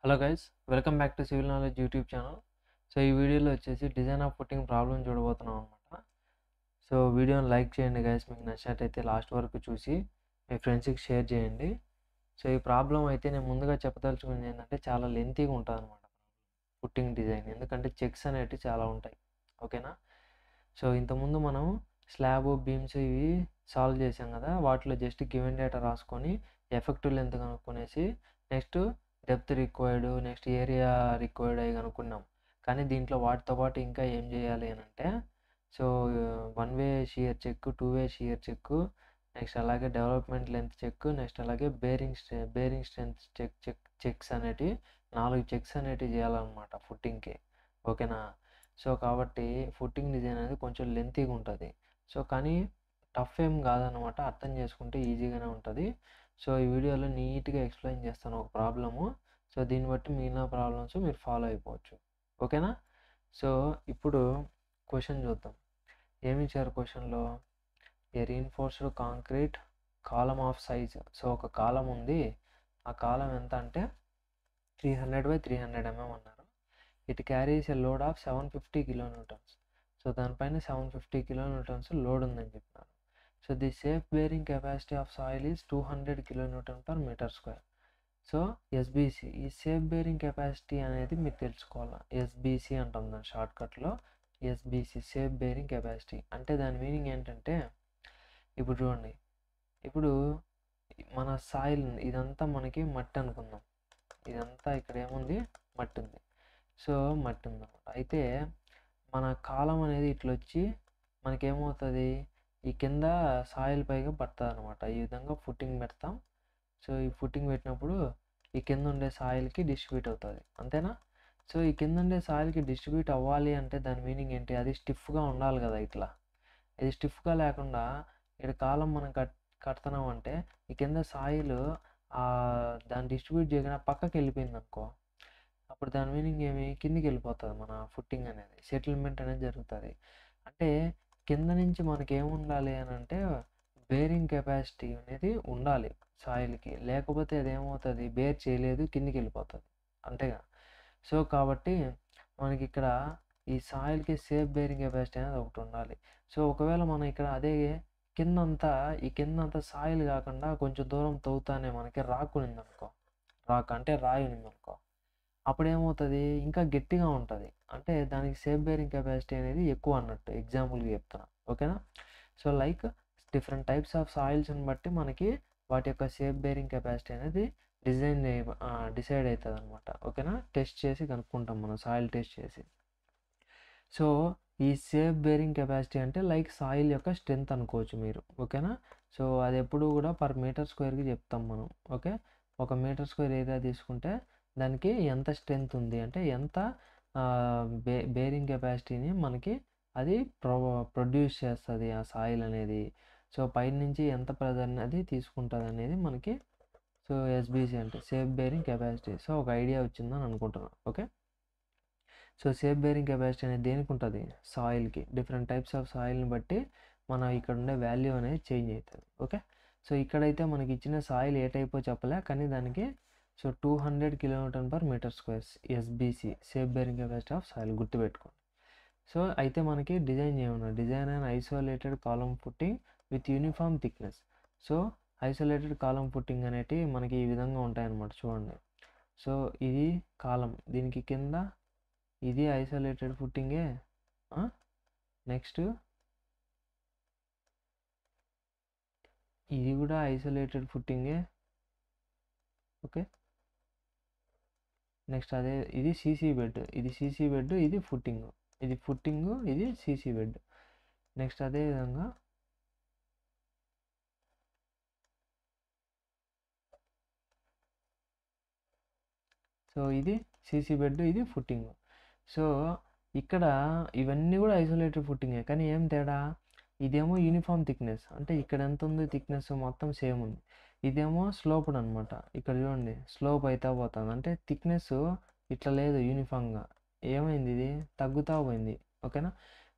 Hello guys, welcome back to civil knowledge YouTube channel. So ఈ వీడియోలో వచ్చేసి design of footing problem చూడబోతున్నాం అనమాట. సో వీడియోని లైక్ చేయండి గైస్, మీకు నచ్చినట్టయితే లాస్ట్ వరకు చూసి మీ ఫ్రెండ్స్కి షేర్ చేయండి. సో ఈ ప్రాబ్లం అయితే నేను ముందుగా చెప్పదలుచుకుంది ఏంటంటే చాలా లెంతీగా ఉంటుంది అనమాట ఫుట్టింగ్ డిజైన్, ఎందుకంటే చెక్స్ అనేవి చాలా ఉంటాయి. ఓకేనా. సో ఇంతకుముందు మనం స్లాబ్ బీమ్స్ ఇవి సాల్వ్ చేసాం కదా, వాటిలో జస్ట్ గివెన్ డేటా రాసుకొని ఎఫెక్టివ్ లెంత్ కనుక్కొనేసి next depth required, next area required అవి కనుక్కున్నాం. కానీ దీంట్లో వాటితో పాటు ఇంకా ఏం చేయాలి అని అంటే, సో 1 వే షియర్ చెక్, 2 వే షియర్ చెక్, నెక్స్ట్ అలాగే డెవలప్మెంట్ లెంత్ చెక్, నెక్స్ట్ అలాగే బేరింగ్ స్ట్రెంత్ చెక్స్ అనేటివి 4 చెక్స్ అనేటివి చేయాలన్నమాట ఫుట్టింగ్కి. ఓకేనా. సో కాబట్టి ఫుట్టింగ్ డిజైన్ అనేది కొంచెం లెంతీగా ఉంటుంది. సో కానీ టఫ్ ఏం కాదనమాట, అర్థం చేసుకుంటే ఈజీగానే ఉంటుంది. సో ఈ వీడియోలో నీట్గా ఎక్స్ప్లెయిన్ చేస్తాను ఒక ప్రాబ్లము. సో దీన్ని బట్టి మిగిలిన ప్రాబ్లమ్స్ మీరు ఫాలో అయిపోవచ్చు. ఓకేనా. సో ఇప్పుడు క్వశ్చన్ చూద్దాం. ఏమి ఇచ్చారు క్వశ్చన్లో? A reinforced concrete column of size. So ఒక కాలం ఉంది, ఆ కాలం ఎంత అంటే 300 by 300 mm అన్నారు. It carries a load of 750 kilonewtons. So దానిపైన 750 కిలోన్యూటన్స్ లోడ్ ఉందని చెప్పినారు. So the safe bearing capacity of soil is 200 kilonewton per metre square. So SBC, ఈ సేఫ్ బేరింగ్ కెపాసిటీ అనేది మీరు తెలుసుకోవాలి. ఎస్బీసీ అంటాం దాని షార్ట్కట్లో. ఎస్బీసీ సేఫ్ బేరింగ్ కెపాసిటీ అంటే దాని మీనింగ్ ఏంటంటే, ఇప్పుడు చూడండి, ఇప్పుడు మన సాయిల్ ఇదంతా మనకి మట్టి అనుకుందాం. ఇదంతా ఇక్కడ ఏముంది, మట్టి ఉంది. సో మట్టి ఉందన్నమాట. అయితే మన కాలం అనేది ఇట్లా వచ్చి మనకేమవుతుంది, ఈ కింద సాయిల్ పైగా పడుతుంది అనమాట. ఈ విధంగా ఫుట్టింగ్ పెడతాం. సో ఈ ఫుట్టింగ్ పెట్టినప్పుడు ఈ కింద ఉండే సాయిల్కి డిస్ట్రిబ్యూట్ అవుతుంది, అంతేనా. సో ఈ కింద ఉండే సాయిల్కి డిస్ట్రిబ్యూట్ అవ్వాలి అంటే దాని మీనింగ్ ఏంటి, అది స్టిఫ్గా ఉండాలి కదా. ఇట్లా ఇది స్టిఫ్గా లేకుండా ఇక్కడ కాలం మనం కడుతున్నాం అంటే ఈ కింద సాయిల్ దాన్ని డిస్ట్రిబ్యూట్ చేయకుండా పక్కకి వెళ్ళిపోయింది అనుకో, అప్పుడు దాని మీనింగ్ ఏమి, కిందికి వెళ్ళిపోతుంది మన ఫుట్టింగ్ అనేది, సెటిల్మెంట్ అనేది జరుగుతుంది. అంటే కింద నుంచి మనకి ఏముండాలి అని అంటే బేరింగ్ కెపాసిటీ అనేది ఉండాలి సాయిల్కి, లేకపోతే అది ఏమవుతుంది, బేర్ చేయలేదు, కిందికి వెళ్ళిపోతుంది, అంతేగా. సో కాబట్టి మనకి ఇక్కడ ఈ సాయిల్కి సేఫ్ బేరింగ్ కెపాసిటీ అనేది ఒకటి ఉండాలి. సో ఒకవేళ మనం ఇక్కడ అదే ఈ కిందంతా సాయిల్ కాకుండా కొంచెం దూరం తవ్వుతానే మనకి రాక్ ఉన్నిందనుకో, రాక్ అంటే రాయి ఉన్నిందనుకో, అప్పుడు ఏమవుతుంది, ఇంకా గట్టిగా ఉంటుంది. అంటే దానికి సేఫ్ బేరింగ్ కెపాసిటీ అనేది ఎక్కువ అన్నట్టు, ఎగ్జాంపుల్గా చెప్తున్నా. ఓకేనా. So like different types of సాయిల్స్ని బట్టి మనకి వాటి యొక్క సేఫ్ బేరింగ్ కెపాసిటీ అనేది డిసైడ్ అవుతుంది అనమాట. ఓకేనా. టెస్ట్ చేసి కనుక్కుంటాం మనం, సాయిల్ టెస్ట్ చేసి. సో ఈ సేఫ్ బేరింగ్ కెపాసిటీ అంటే లైక్ సాయిల్ యొక్క స్ట్రెంత్ అనుకోవచ్చు మీరు. ఓకేనా. సో అది ఎప్పుడు కూడా పర్ మీటర్ స్క్వేర్కి చెప్తాం మనం. ఓకే. 1 మీటర్ స్క్వేర్ ఏరియా తీసుకుంటే దానికి ఎంత స్ట్రెంత్ ఉంది అంటే ఎంత బేరింగ్ కెపాసిటీని మనకి అది ప్రొడ్యూస్ చేస్తుంది ఆ సాయిల్ అనేది. సో పైనుంచి ఎంత ప్రెజర్ అనేది తీసుకుంటుంది అనేది మనకి. సో ఎస్బీసీ అంటే సేఫ్ బేరింగ్ కెపాసిటీ. సో ఒక ఐడియా వచ్చిందని అనుకుంటున్నాను. Okay. So safe bearing capacity అనేది దేనికి ఉంటుంది, సాయిల్కి. డిఫరెంట్ టైప్స్ ఆఫ్ సాయిల్ని బట్టి మన ఇక్కడ ఉండే వాల్యూ అనేది చేంజ్ అవుతుంది. ఓకే. సో ఇక్కడైతే మనకి ఇచ్చిన సాయిల్ ఏ టైపో చెప్పలే, కానీ దానికి so 200 kilonewton per metre squares SBC safe bearing capacity of soil గుర్తుపెట్టుకోండి. సో అయితే మనకి డిజైన్ చేయమన్నారు, design and isolated column footing with uniform thickness. So isolated column footing అనేటివి మనకి ఈ విధంగా ఉంటాయన్నమాట, చూడండి. సో ఇది కాలం, దీనికి కింద ఇది ఐసోలేటెడ్ ఫుట్టింగే. నెక్స్ట్ ఇది కూడా ఐసోలేటెడ్ ఫుట్టింగే. ఓకే. నెక్స్ట్ అదే ఇది సీసీ బెడ్, ఇది సీసీ బెడ్, ఇది ఫుట్టింగ్, ఇది ఫుట్టింగ్, ఇది సీసీ బెడ్. నెక్స్ట్ అదే విధంగా సో ఇది సీసీ బెడ్, ఇది ఫుట్టింగ్. సో ఇక్కడ ఇవన్నీ కూడా ఐసోలేటెడ్ ఫుట్టింగే, కానీ ఏం తేడా, ఇదేమో యూనిఫామ్ థిక్నెస్, అంటే ఇక్కడ ఎంత ఉంది థిక్నెస్ మొత్తం సేమ్ ఉంది. ఇదేమో స్లోప్డ్ అనమాట, ఇక్కడ చూడండి స్లోప్ అవుతా పోతుంది, అంటే థిక్నెస్ ఇట్లా లేదు యూనిఫామ్గా. ఏమైంది, ఇది తగ్గుతా పోయింది. ఓకేనా.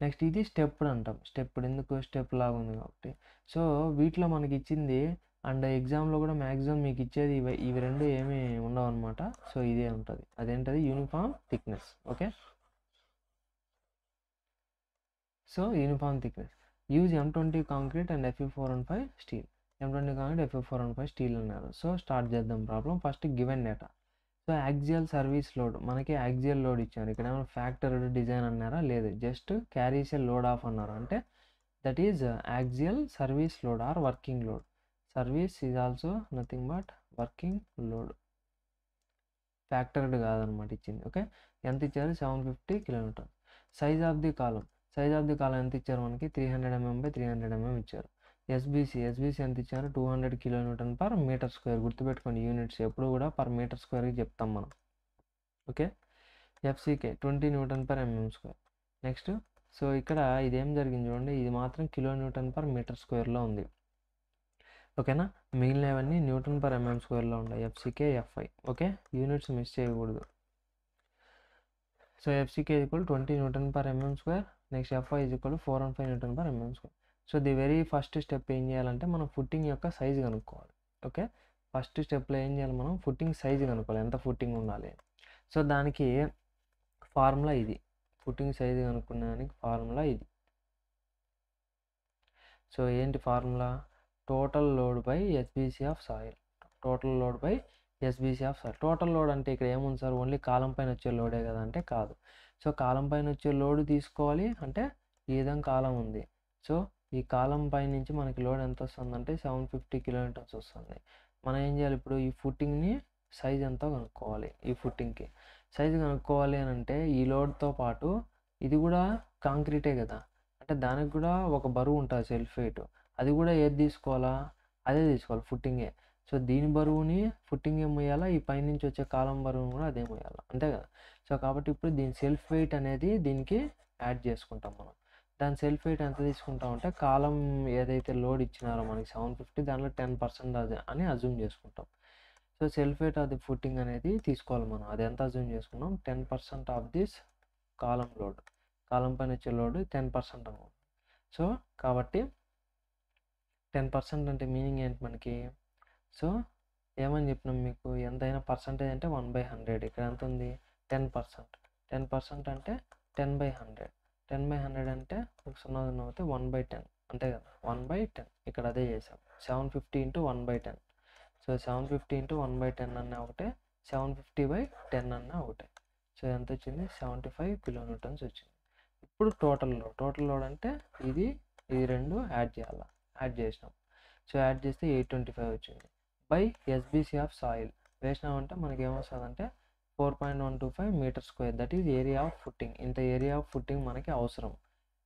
నెక్స్ట్ ఇది స్టెప్డ్ అంటాం, స్టెప్డ్ ఎందుకు, స్టెప్ లాగా ఉంది కాబట్టి. సో వీటిలో మనకి ఇచ్చింది అండ్ ఎగ్జామ్లో కూడా మ్యాక్సిమం మీకు ఇచ్చేది ఇవి రెండు ఏమీ ఉండవు అనమాట. సో ఇదే ఉంటుంది, అదేంటది uniform thickness. Okay, so uniform thickness use M20 concrete and Fe415 steel. M20 concrete Fe415 steel అన్నారు. సో స్టార్ట్ చేద్దాం problem. First given data. So axial service load, మనకి యాక్సియల్ లోడ్ ఇచ్చారు. ఇక్కడ ఏమైనా ఫ్యాక్టర్డ్ డిజైన్ అన్నారా? లేదు, just carries a load of అన్నారు. అంటే that is axial service load or working load. Service is also nothing but working load, factored కాదనమాట ఇచ్చింది. ఓకే, ఎంత ఇచ్చారు? 750 kN. Size of the column, size of the కాలం ఎంత ఇచ్చారు? మనకి 300 mm by 300 mm ఇచ్చారు. ఎస్బీసీ ఎంత ఇచ్చారు? 200 kN/m². గుర్తుపెట్టుకోండి, యూనిట్స్ ఎప్పుడు కూడా పర్ మీటర్ స్క్వేర్కి చెప్తాం మనం. Okay, FCK 20 N/mm². Next, so ఇక్కడ ఇదేం జరిగింది చూడండి, ఇది మాత్రం kN/m²లో ఉంది. ఓకేనా, మిగిలినవన్నీ Nm/mm²లో ఉన్నాయి. FCK FI. Okay, units miss చేయకూడదు. So FCK = 20 Nm/mm². Next FI = 415 Nm/mm². So the very first step ఏం చేయాలంటే మనం ఫుట్టింగ్ యొక్క సైజు కనుక్కోవాలి. ఓకే, ఫస్ట్ స్టెప్లో ఏం చేయాలి? మనం ఫుట్టింగ్ సైజు కనుక్కోవాలి, ఎంత ఫుట్టింగ్ ఉండాలి. సో దానికి ఫార్ములా ఇది, ఫుట్టింగ్ సైజు కనుక్కునేదానికి ఫార్ములా ఇది. సో ఏంటి formula? Total load by SBC of soil. Total load by SBC of soil. Total load అంటే ఇక్కడ ఏముంది సార్? ఓన్లీ కాలం పైన వచ్చే లోడే కదా అంటే కాదు. సో కాలం పైన వచ్చే లోడ్ తీసుకోవాలి అంటే ఈ విధంగా కాలం ఉంది. సో ఈ కాలం పై నుంచి మనకి లోడ్ ఎంత వస్తుందంటే 750 kN వస్తుంది. మనం ఏం చేయాలి ఇప్పుడు? ఈ ఫుట్టింగ్ని సైజ్ ఎంతో కనుక్కోవాలి. ఈ ఫుట్టింగ్కి సైజు కనుక్కోవాలి అని అంటే ఈ లోడ్తో పాటు ఇది కూడా కాంక్రీటే కదా, అంటే దానికి కూడా ఒక బరువు ఉంటుంది, సెల్ఫ్ వెయిట్. అది కూడా ఏది తీసుకోవాలా? అదే తీసుకోవాలి, ఫుట్టింగే. సో దీని బరువుని ఫుట్టింగ్ ఏం మోయాలా, ఈ పైనుంచి వచ్చే కాలం బరువుని కూడా అదే మోయాలా, అంతే కదా. సో కాబట్టి ఇప్పుడు దీని సెల్ఫ్ వెయిట్ అనేది దీనికి యాడ్ చేసుకుంటాం మనం. దాని సెల్ఫ్ వెయిట్ ఎంత తీసుకుంటాం అంటే కాలం ఏదైతే లోడ్ ఇచ్చినారో మనకి 750, దానిలో 10% అది అని అజ్యూమ్ చేసుకుంటాం. So self weight of the footing అనేది తీసుకోవాలి మనం. అది ఎంత అజ్యూమ్ చేసుకున్నాం? 10% ఆఫ్ దిస్ కాలం లోడ్. కాలం పైన వచ్చే లోడ్ 10% అనమాట. సో కాబట్టి 10% అంటే మీనింగ్ ఏంటి మనకి? సో ఏమని చెప్పినాం మీకు? ఎంతైనా పర్సంటేజ్ అంటే 1/100. ఇక్కడ ఎంత ఉంది? 10%. 10% అంటే 10/100. 10/100 అంటే 0 అవుతే 1/10, అంతే కదా, 1/10. ఇక్కడ అదే చేసాం, 750 × 1/10. సో 750 × 1/10 అన్న ఒకటే, 750/10 అన్న ఒకటే. సో ఎంత వచ్చింది? 75 kN వచ్చింది. ఇప్పుడు టోటల్ లోడ్ అంటే ఇది రెండు యాడ్ చేయాలి. యాడ్ చేసినాం. సో యాడ్ చేస్తే 825 వచ్చింది. బై ఎస్బీసీ ఆఫ్ సాయిల్ వేసినామంటే మనకి ఏమొస్తుందంటే 4.125 m². That is area of footing. ఇంత ఏరియా ఆఫ్ ఫుట్టింగ్ మనకి అవసరం.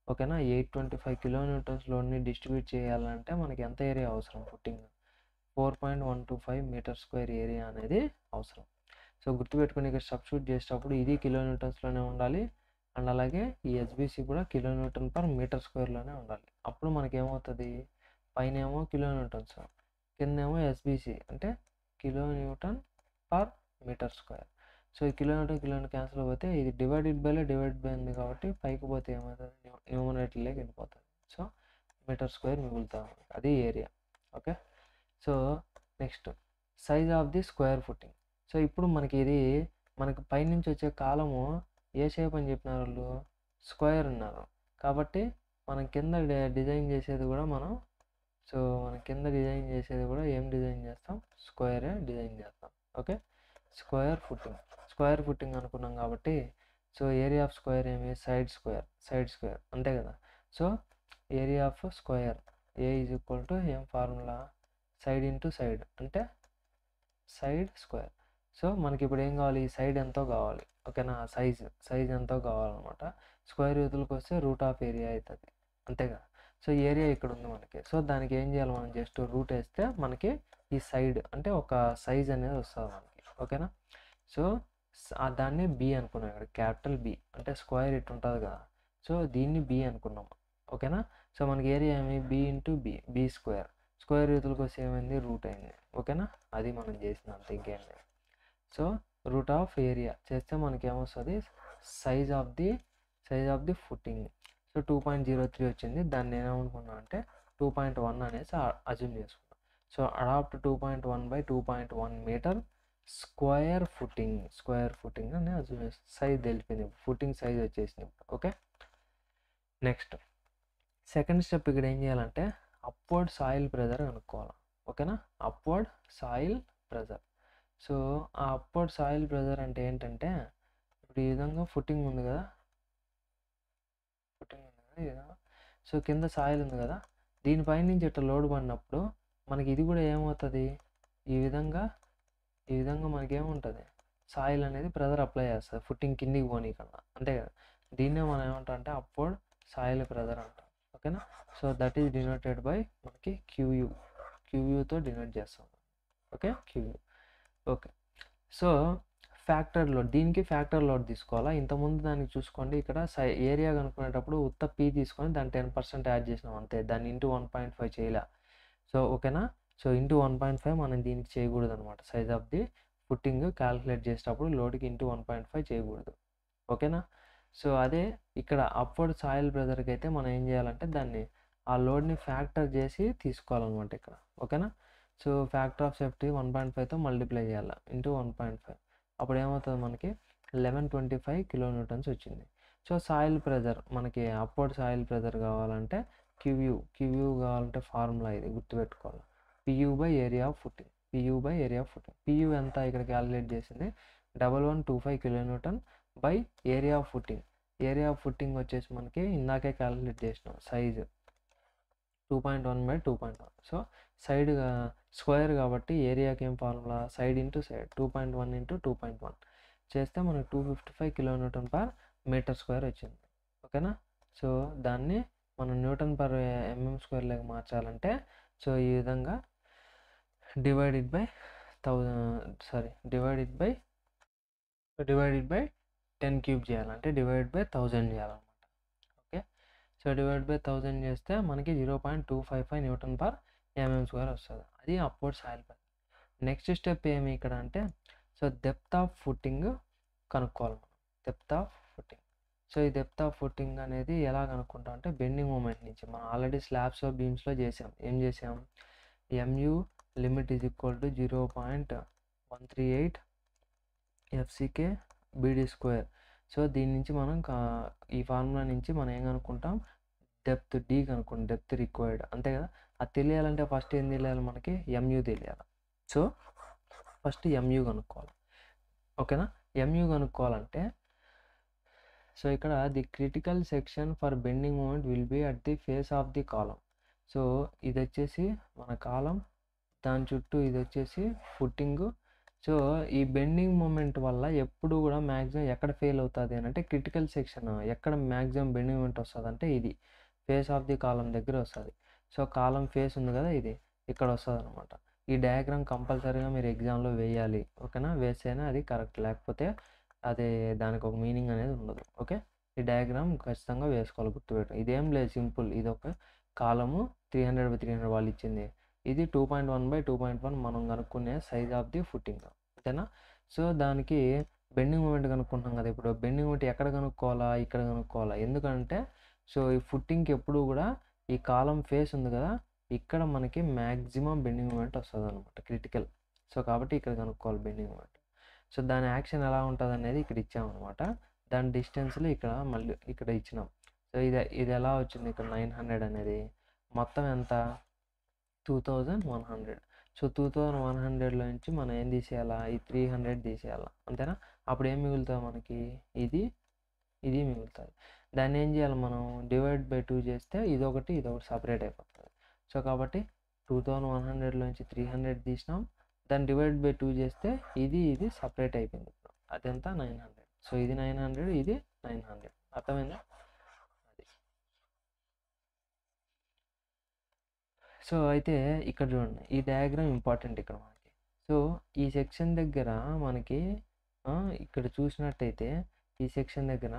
ఓకేనా, 825 kN లోడ్ని డిస్ట్రిబ్యూట్ చేయాలంటే మనకి ఎంత ఏరియా అవసరం? ఫుట్టింగ్ 4.125 m² ఏరియా అనేది అవసరం. సో గుర్తుపెట్టుకుని ఇక్కడ సబ్స్టిట్యూట్ చేసేటప్పుడు ఇది కిలోమీటర్స్లోనే ఉండాలి, అండ్ అలాగే ఈ ఎస్బీసీ కూడా kN/m²లోనే ఉండాలి. అప్పుడు మనకి ఏమవుతుంది? పైన ఏమో కిలోన్యూటన్స్, కిందేమో ఎస్బీసీ అంటే kN/m². సో ఈ కిలోమీటర్ క్యాన్సిల్ అయిపోతే ఇది డివైడెడ్ బై ఉంది కాబట్టి పైకి పోతే ఏమవుతుంది? న్యూమరేటర్లోకి వెళ్ళిపోతుంది. So m². మిగులుతుంది, అది area. Okay, so next size of the square footing. So ఇప్పుడు మనకి ఇది మనకి పైనుంచి వచ్చే కాలము ఏ షేప్ అని చెప్పినారు వాళ్ళు? స్క్వేర్ ఉన్నారు. కాబట్టి మనం కింద డిజైన్ చేసేది కూడా ఏం డిజైన్ చేస్తాం? స్క్వేరే డిజైన్ చేస్తాం. ఓకే, స్క్వేర్ ఫుట్టింగ్ అనుకున్నాం కాబట్టి సో ఏరియా ఆఫ్ స్క్వేర్ ఏమి? సైడ్ స్క్వేర్ అంతే కదా. సో ఏరియా ఆఫ్ స్క్వేర్ ఏ = ఏం ఫార్ములా? సైడ్ ఇంటూ సైడ్ అంటే సైడ్ స్క్వేర్. సో మనకి ఇప్పుడు ఏం కావాలి? సైడ్ ఎంతో కావాలి. ఓకేనా, సైజ్ ఎంతో కావాలన్నమాట. స్క్వేర్ యూతులకు వస్తే రూట్ ఆఫ్ ఏరియా అవుతుంది, అంతేగా. సో ఏరియా ఇక్కడ ఉంది మనకి. సో దానికి ఏం చేయాలి? మనం జస్ట్ రూట్ వేస్తే మనకి ఈ సైడ్ అంటే ఒక సైజ్ అనేది వస్తుంది మనకి. ఓకేనా, సో దాన్ని బి అనుకున్నాం. ఇక్కడ క్యాపిటల్ బి అంటే స్క్వేర్ ఇటు ఉంటుంది కదా, సో దీన్ని బి అనుకున్నాం. ఓకేనా, సో మనకి ఏరియా ఏమి? B into B square. Square యూతులకు వస్తే ఏమైంది? రూట్ అయింది. ఓకేనా, అది మనం చేసిన అంత ఇంకేం లేదు. సో రూట్ ఆఫ్ ఏరియా చేస్తే మనకి ఏమొస్తుంది? Size of the footing. So 2.03 వచ్చింది. దాన్ని ఏమనుకున్నాం అంటే 2.1 అనేసి అజ్యూమ్ చేసుకున్నాం. So adopt 2.1 × 2.1 metre square footing అని సైజ్ తెలిపింది, ఫుటింగ్ సైజ్ వచ్చేసింది. ఓకే, నెక్స్ట్ సెకండ్ స్టెప్ ఇక్కడ ఏం చేయాలంటే అప్వర్డ్ సాయిల్ ప్రెజర్ కనుక్కోవాలి. ఓకేనా, అప్వర్డ్ సాయిల్ ప్రెజర్. సో ఆ అప్వర్డ్ సాయిల్ ప్రెజర్ అంటే ఏంటంటే ఇప్పుడు ఈ విధంగా ఫుటింగ్ ఉంది కదా, ఈ విధంగా. సో కింద సాయిల్ ఉంది కదా, దీనిపై నుంచి ఇట్లా లోడ్ పడినప్పుడు మనకి ఇది కూడా ఏమవుతుంది, ఈ విధంగా మనకి ఏముంటుంది, సాయిల్ అనేది ప్రెజర్ అప్లై చేస్తుంది ఫుటింగ్ కిందికి పోనీకన్నా, అంతే కదా. దీన్నే మనం ఏమంటాం అంటే అప్వర్డ్ సాయిల్ ప్రెజర్ అంటాం. ఓకేనా, so that is denoted by మనకి క్యూయూతో డినోట్ చేస్తాం. Okay, QU. Okay, so factor load, దీనికి ఫ్యాక్టర్ లోడ్ తీసుకోవాలా. ఇంతకుముందు దానికి చూసుకోండి, ఇక్కడ ఏరియా కనుక్కునేటప్పుడు ఉత్త పీ తీసుకొని దాన్ని 10% యాడ్ చేసినాం అంతే, దాన్ని ఇంటూ 1.5 చేయలే. సో ఓకేనా, సో ఇంటూ 1.5 మనం దీనికి చేయకూడదు అనమాట. Size of the footing calculate చేసేటప్పుడు లోడ్కి ఇంటూ 1.5 చేయకూడదు. ఓకేనా, సో అదే ఇక్కడ అప్వర్డ్ సాయిల్ ప్రెజర్కి అయితే మనం ఏం చేయాలంటే దాన్ని ఆ లోడ్ని ఫ్యాక్టర్ చేసి తీసుకోవాలన్నమాట ఇక్కడ. ఓకేనా, సో ఫ్యాక్టర్ ఆఫ్ సేఫ్టీ 1.5తో మల్టిప్లై చేయాలి ఇంటూ 1.5. అప్పుడు ఏమవుతుంది మనకి 1125 kN వచ్చింది. సో సాయిల్ ప్రెజర్ మనకి అప్వర్డ్ సాయిల్ ప్రెజర్ కావాలంటే క్యూయూ కావాలంటే ఫార్ములా ఇది గుర్తుపెట్టుకోవాలి, PU by area of footing. PU ఎంత ఇక్కడ క్యాలిక్యులేట్ చేసింది 1125 kN by area of footing. Area of footing వచ్చేసి మనకి ఇందాకే క్యాలిక్యులేట్ చేసినాం, సైజు 2.1 × 2.1. సో సైడ్ స్క్వేర్ కాబట్టి ఏరియాకి ఏం ఫార్ములా, సైడ్ ఇంటూ సైడ్ 2.1 × 2.1 చేస్తే మనకు 255 kN/m² వచ్చింది. ఓకేనా, సో దాన్ని మనం Nm² లాగా మార్చాలంటే సో ఈ విధంగా డివైడెడ్ బై 10³ చేయాలంటే డివైడ్ బై 1000 చేయాలన్నమాట. ఓకే, సో డివైడ్ బై 1000 చేస్తే మనకి 0.255 Nm² వస్తుంది. అది upward soil pressure. Next step ఏమి ఇక్కడ అంటే సో డెప్త్ ఆఫ్ ఫుటింగ్ కనుక్కోవాలి మనం. డెప్త్ ఆఫ్ ఫుటింగ్, సో ఈ డెప్త్ ఆఫ్ ఫుటింగ్ అనేది ఎలా కనుక్కుంటాం అంటే బెండింగ్ మూమెంట్ నుంచి. మనం ఆల్రెడీ స్లాబ్స్ ఆఫ్ బీమ్స్లో ఏం చేసాం, MU limit is equal to 0.138 FCK BD². So దీని నుంచి మనం ఈ ఫార్ములా నుంచి మనం ఏం కనుక్కుంటాం, డెప్త్ D కనుక్కుంటాం, డెప్త్ రిక్వైర్డ్, అంతే కదా. అది తెలియాలంటే ఫస్ట్ ఏం తెలియాలి మనకి, MU తెలియాలి. సో ఫస్ట్ MU కనుక్కోవాలి. ఓకేనా, MU కనుక్కోవాలంటే సో ఇక్కడ the critical section for bending moment will be at the face of the column. So ఇది వచ్చేసి మన కాలం, దాని చుట్టూ ఇది వచ్చేసి ఫుట్టింగ్. సో ఈ బెండింగ్ మూమెంట్ వల్ల ఎప్పుడు కూడా మ్యాక్సిమం ఎక్కడ ఫెయిల్ అవుతుంది అని అంటే క్రిటికల్ సెక్షన్ ఎక్కడ మ్యాక్సిమం బెండింగ్ మూమెంట్ వస్తుంది అంటే ఇది ఫేస్ ఆఫ్ ది కాలం దగ్గర వస్తుంది. సో కాలం ఫేస్ ఉంది కదా, ఇది ఇక్కడ వస్తుంది అనమాట. ఈ డయాగ్రామ్ కంపల్సరీగా మీరు ఎగ్జామ్లో వేయాలి. ఓకేనా, వేస్తేనే అది కరెక్ట్, లేకపోతే అదే దానికి ఒక మీనింగ్ అనేది ఉండదు. ఓకే, ఈ డయాగ్రామ్ ఖచ్చితంగా వేసుకోవాలి, గుర్తుపెట్టు. ఇదేం లేదు, సింపుల్. ఇది ఒక కాలము 300/300 వాళ్ళు ఇచ్చింది. ఇది 2.1/2.1 మనం కనుక్కునే సైజ్ ఆఫ్ ది ఫుటింగ్, అంతేనా. సో దానికి బెండింగ్ మూమెంట్ కనుక్కుంటాం కదా. ఇప్పుడు బెండింగ్ మూమెంట్ ఎక్కడ కనుక్కోవాలా, ఇక్కడ కనుక్కోవాలా. ఎందుకంటే సో ఈ ఫుట్టింగ్కి ఎప్పుడు కూడా ఈ కాలం ఫేస్ ఉంది కదా, ఇక్కడ మనకి మ్యాక్సిమం బెండింగ్ మూమెంట్ వస్తుంది అనమాట, క్రిటికల్. సో కాబట్టి ఇక్కడ కనుక్కోవాలి బెండింగ్ మూమెంట్. సో దాని యాక్షన్ ఎలా ఉంటుంది అనేది ఇక్కడ ఇచ్చామన్నమాట. దాని డిస్టెన్స్లో ఇక్కడ మళ్ళీ ఇక్కడ ఇచ్చినాం. సో ఇది ఎలా వచ్చింది, ఇక్కడ 900 అనేది మొత్తం ఎంత 2100. సో 2100లో నుంచి మనం ఏం తీసేయాలా, ఈ 300 తీసేయాలా, అంతేనా. అప్పుడు ఏం మిగులుతుంది మనకి, ఇది మిగులుతుంది. దాన్ని ఏం చేయాలి మనం, డివైడ్ బై 2 చేస్తే ఇదొకటి సపరేట్ అయిపోతుంది. సో కాబట్టి 2100లోంచి 300 తీసినాం, దాన్ని డివైడ్ బై 2 చేస్తే ఇది సపరేట్ అయిపోయింది. ఇప్పుడు అదంతా 900. సో ఇది 900, ఇది 900, అర్థమైందా. అది సో అయితే ఇక్కడ చూడండి, ఈ డయాగ్రామ్ ఇంపార్టెంట్ ఇక్కడ మనకి. సో ఈ సెక్షన్ దగ్గర మనకి ఇక్కడ చూసినట్టయితే ఈ సెక్షన్ దగ్గర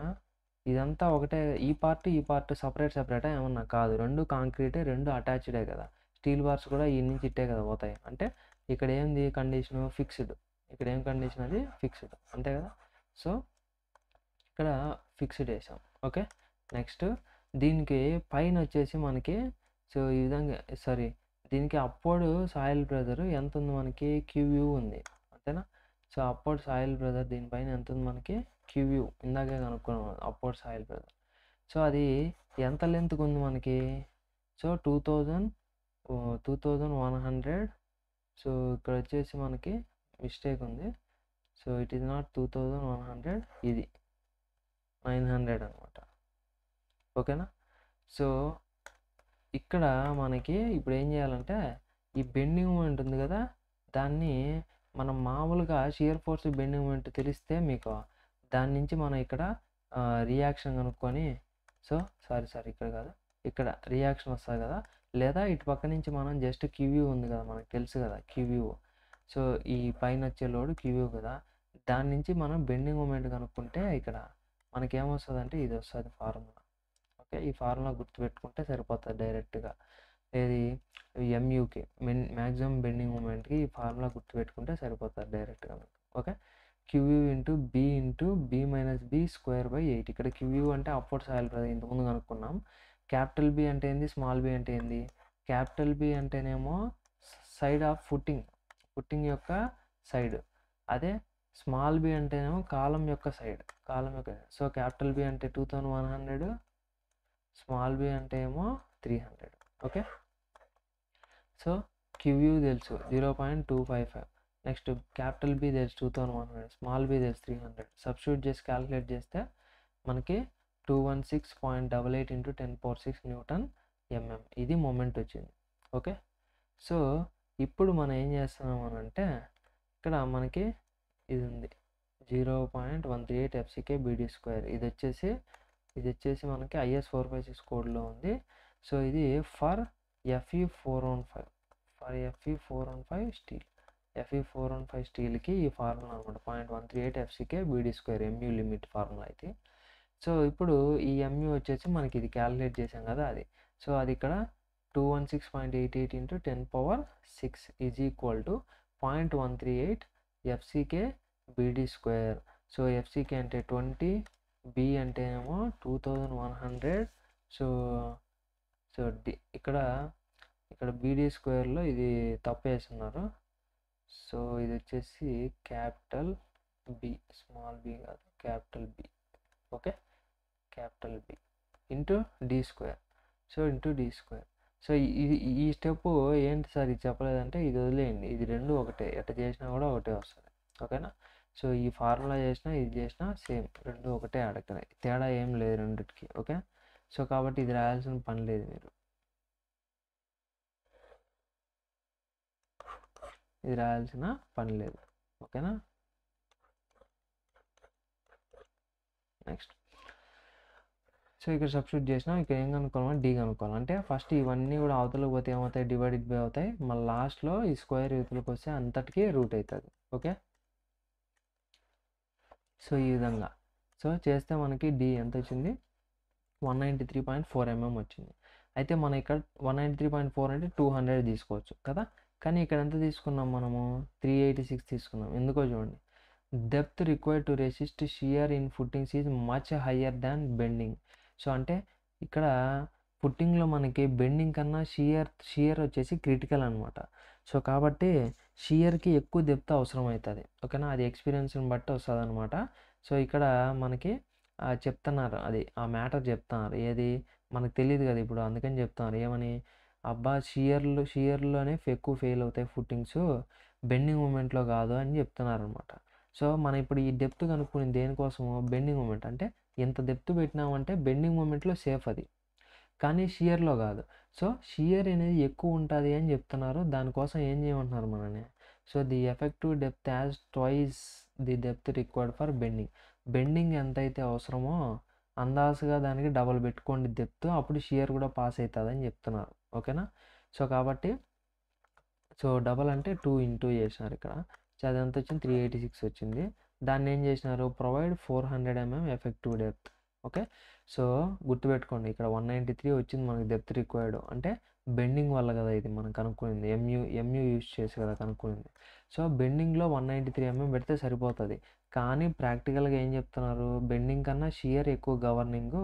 ఇదంతా ఒకటే, ఈ పార్ట్ సపరేటా ఏమన్నా కాదు, రెండు కాంక్రీటే, రెండు అటాచ్డే కదా. స్టీల్ బార్స్ కూడా ఈ నుంచి ఇట్టే కదా పోతాయి. అంటే ఇక్కడ ఏంది కండిషను, ఫిక్స్డ్. ఇక్కడ ఏం కండిషన్, అది ఫిక్స్డ్, అంతే కదా. సో ఇక్కడ ఫిక్స్డ్ వేసాం. ఓకే, నెక్స్ట్ దీనికి పైన వచ్చేసి మనకి సో ఈ విధంగా దీనికి అప్వర్డ్ సాయిల్ ప్రెజర్ ఎంత ఉంది మనకి? క్యూయూ ఉంది అంతేనా? సో అప్వర్డ్ సాయిల్ ప్రెజర్ దీనిపైన ఎంత ఉంది మనకి? క్యూయూ. ఇందాకే కనుక్కున్నాం అప్వర్డ్ సాయిల్ ప్రెజర్. సో అది ఎంత లెంత్కి ఉంది మనకి? సో 2100. సో ఇక్కడ వచ్చేసి మనకి మిస్టేక్ ఉంది. సో ఇట్ ఈస్ నాట్ 2100, ఇది 900 అనమాట. ఓకేనా? సో ఇక్కడ మనకి ఇప్పుడు ఏం చేయాలంటే ఈ బెండింగ్ మూమెంట్ ఉంది కదా, దాన్ని మనం మామూలుగా షియర్ ఫోర్స్ బెండింగ్ మూమెంట్ తెలిస్తే మీకు దాని నుంచి మనం ఇక్కడ రియాక్షన్ కనుక్కొని, సో సారీ ఇక్కడ కాదు, ఇక్కడ రియాక్షన్ వస్తుంది కదా, లేదా ఇటు పక్క నుంచి మనం జస్ట్ క్యూవ్యూ ఉంది కదా, మనకు తెలుసు కదా క్యూవ్యూ. సో ఈ పైన వచ్చే లోడ్ క్యూవ్యూ కదా, దాని నుంచి మనం బెండింగ్ మూమెంట్ కనుక్కుంటే ఇక్కడ మనకేమొస్తుంది అంటే ఇది వస్తుంది ఫార్ములా. ఓకే, ఈ ఫార్ములా గుర్తుపెట్టుకుంటే సరిపోతుంది డైరెక్ట్గా. ఏది ఎంయూకి మ్యాక్సిమం బెండింగ్ మూమెంట్కి ఈ ఫార్ములా గుర్తుపెట్టుకుంటే సరిపోతుంది డైరెక్ట్గా మీకు. Okay, q u into b minus b square by 8. ఇక్కడ క్యూయూ అంటే అప్వర్డ్ సాయిల్ ప్రెజర్ ఇంతకుముందు కనుక్కున్నాం. క్యాపిటల్ బి అంటే ఏంది, స్మాల్ బి అంటే ఏంది? క్యాపిటల్ బి అంటేనేమో సైడ్ ఆఫ్ ఫుట్టింగ్ యొక్క సైడ్, అదే స్మాల్ బి అంటేనేమో కాలం యొక్క సైడ్. సో క్యాపిటల్ బి అంటే 2100, స్మాల్ బి అంటే ఏమో 300. ఓకే, సో క్యూయూ తెలుసు 0.255. నెక్స్ట్ క్యాపిటల్ బి తెలుసు 2100, స్మాల్ బి తెలుసు 300. సబ్స్టిట్యూట్ చేసి క్యాలిక్యులేట్ చేస్తే మనకి 216.88 × 10⁶ Newton mm ఇది మొమెంట్ వచ్చింది. ఓకే, సో ఇప్పుడు మనం ఏం చేస్తున్నాం అని అంటే ఇక్కడ మనకి ఇది ఉంది 0.138 FCK BD². ఇది వచ్చేసి మనకి IS 456 కోడ్లో ఉంది. సో ఇది ఫర్ Fe415 స్టీల్. Fe415 స్టీల్కి ఈ ఫార్ములా అనమాట 0.138 FCK BD² MU limit formula అయితే. సో ఇప్పుడు ఈ MU వచ్చేసి మనకి ఇది క్యాలిక్యులేట్ చేసాం కదా అది. సో అది ఇక్కడ 216.88 × 10⁶ is equal to 0.138 FCK BD². So FCK అంటే 20, B అంటే ఏమో 2100. సో ఇక్కడ BD² ఇది తప్పు వేస్తున్నారు. సో ఇది వచ్చేసి క్యాపిటల్ బి, స్మాల్ బి కాదు, capital b. Okay, capital b into D². So into D². So ఈ స్టెప్ ఏంటి సార్ ఇది చెప్పలేదంటే ఇది వదిలేయండి, ఇది రెండు ఒకటే, ఎట్ట చేసినా కూడా ఒకటే వస్తుంది. ఓకేనా? సో ఈ ఫార్ములా చేసినా ఇది చేసినా సేమ్, రెండు ఒకటే అడగలేదు, తేడా ఏం లేదు రెండిటికి. ఓకే, సో కాబట్టి ఇది రాయాల్సిన పని లేదు మీరు, ఇది రాయాల్సిన పని లేదు. ఓకేనా? నెక్స్ట్ సో ఇక్కడ సబ్స్టిట్యూట్ చేసినా ఇక్కడ ఏం కనుక్కోవాలి, డి కనుక్కోవాలి. అంటే ఫస్ట్ ఇవన్నీ కూడా అవతలకు పోతే ఏమవుతాయి, డివైడెడ్ బై అవుతాయి. మళ్ళీ లాస్ట్లో ఈ స్క్వేర్ యూత్లకు వస్తే అంతటికీ రూట్ అవుతుంది. ఓకే, సో ఈ విధంగా సో చేస్తే మనకి డి ఎంత వచ్చింది, 193.4 mm వచ్చింది. అయితే మనం ఇక్కడ 193.4 అంటే 200 తీసుకోవచ్చు కదా, కానీ ఇక్కడ ఎంత తీసుకున్నాం మనము, 386 తీసుకున్నాం. ఎందుకో చూడండి, depth required to resist shear in footings is much higher than bending. So అంటే ఇక్కడ ఫుట్టింగ్లో మనకి బెండింగ్ కన్నా షియర్ వచ్చేసి క్రిటికల్ అనమాట. సో కాబట్టి షియర్కి ఎక్కువ డెప్త్ అవసరం అవుతుంది. ఓకేనా, అది ఎక్స్పీరియన్స్ని బట్టి వస్తుంది అనమాట. సో ఇక్కడ మనకి చెప్తున్నారు, అది ఆ మ్యాటర్ చెప్తున్నారు, ఏది మనకు తెలియదు కదా ఇప్పుడు, అందుకని చెప్తున్నారు ఏమని, అబ్బా షియర్లోనే ఎక్కువ ఫెయిల్ అవుతాయి ఫుట్టింగ్స్, బెండింగ్ మూమెంట్లో కాదు అని చెప్తున్నారు అనమాట. సో మనం ఇప్పుడు ఈ డెప్త్ కనుక్కుని దేనికోసము, బెండింగ్ మూమెంట్. అంటే ఎంత డెప్త్ పెట్టినామంటే బెండింగ్ మూమెంట్లో సేఫ్ అది, కానీ షియర్లో కాదు. సో షియర్ అనేది ఎక్కువ ఉంటుంది అని చెప్తున్నారు, దానికోసం ఏం చేయమంటున్నారు మనని. So the effective depth as twice the depth required for bending ఎంతైతే అవసరమో అందాజుగా దానికి డబల్ పెట్టుకోండి డెప్త్, అప్పుడు షియర్ కూడా పాస్ అవుతుంది అని చెప్తున్నారు. ఓకేనా, సో కాబట్టి సో డబల్ అంటే 2 ఇంటూ చేసినారు ఇక్కడ. సో అది ఎంత వచ్చింది, 386 వచ్చింది. దాన్ని ఏం చేసినారు, provide 400 mm effective depth. Okay, so గుర్తుపెట్టుకోండి ఇక్కడ 193 వచ్చింది మనకి డెప్త్ రిక్వైర్డ్, అంటే బెండింగ్ వల్ల కదా ఇది మనం కనుక్కునింది, ఎంయూ యూస్ చేసి కదా కనుక్కునింది. సో బెండింగ్లో 193 mm పెడితే సరిపోతుంది, కానీ ప్రాక్టికల్గా ఏం చెప్తున్నారు, బెండింగ్ కన్నా షియర్ ఎక్కువ గవర్నింగ్,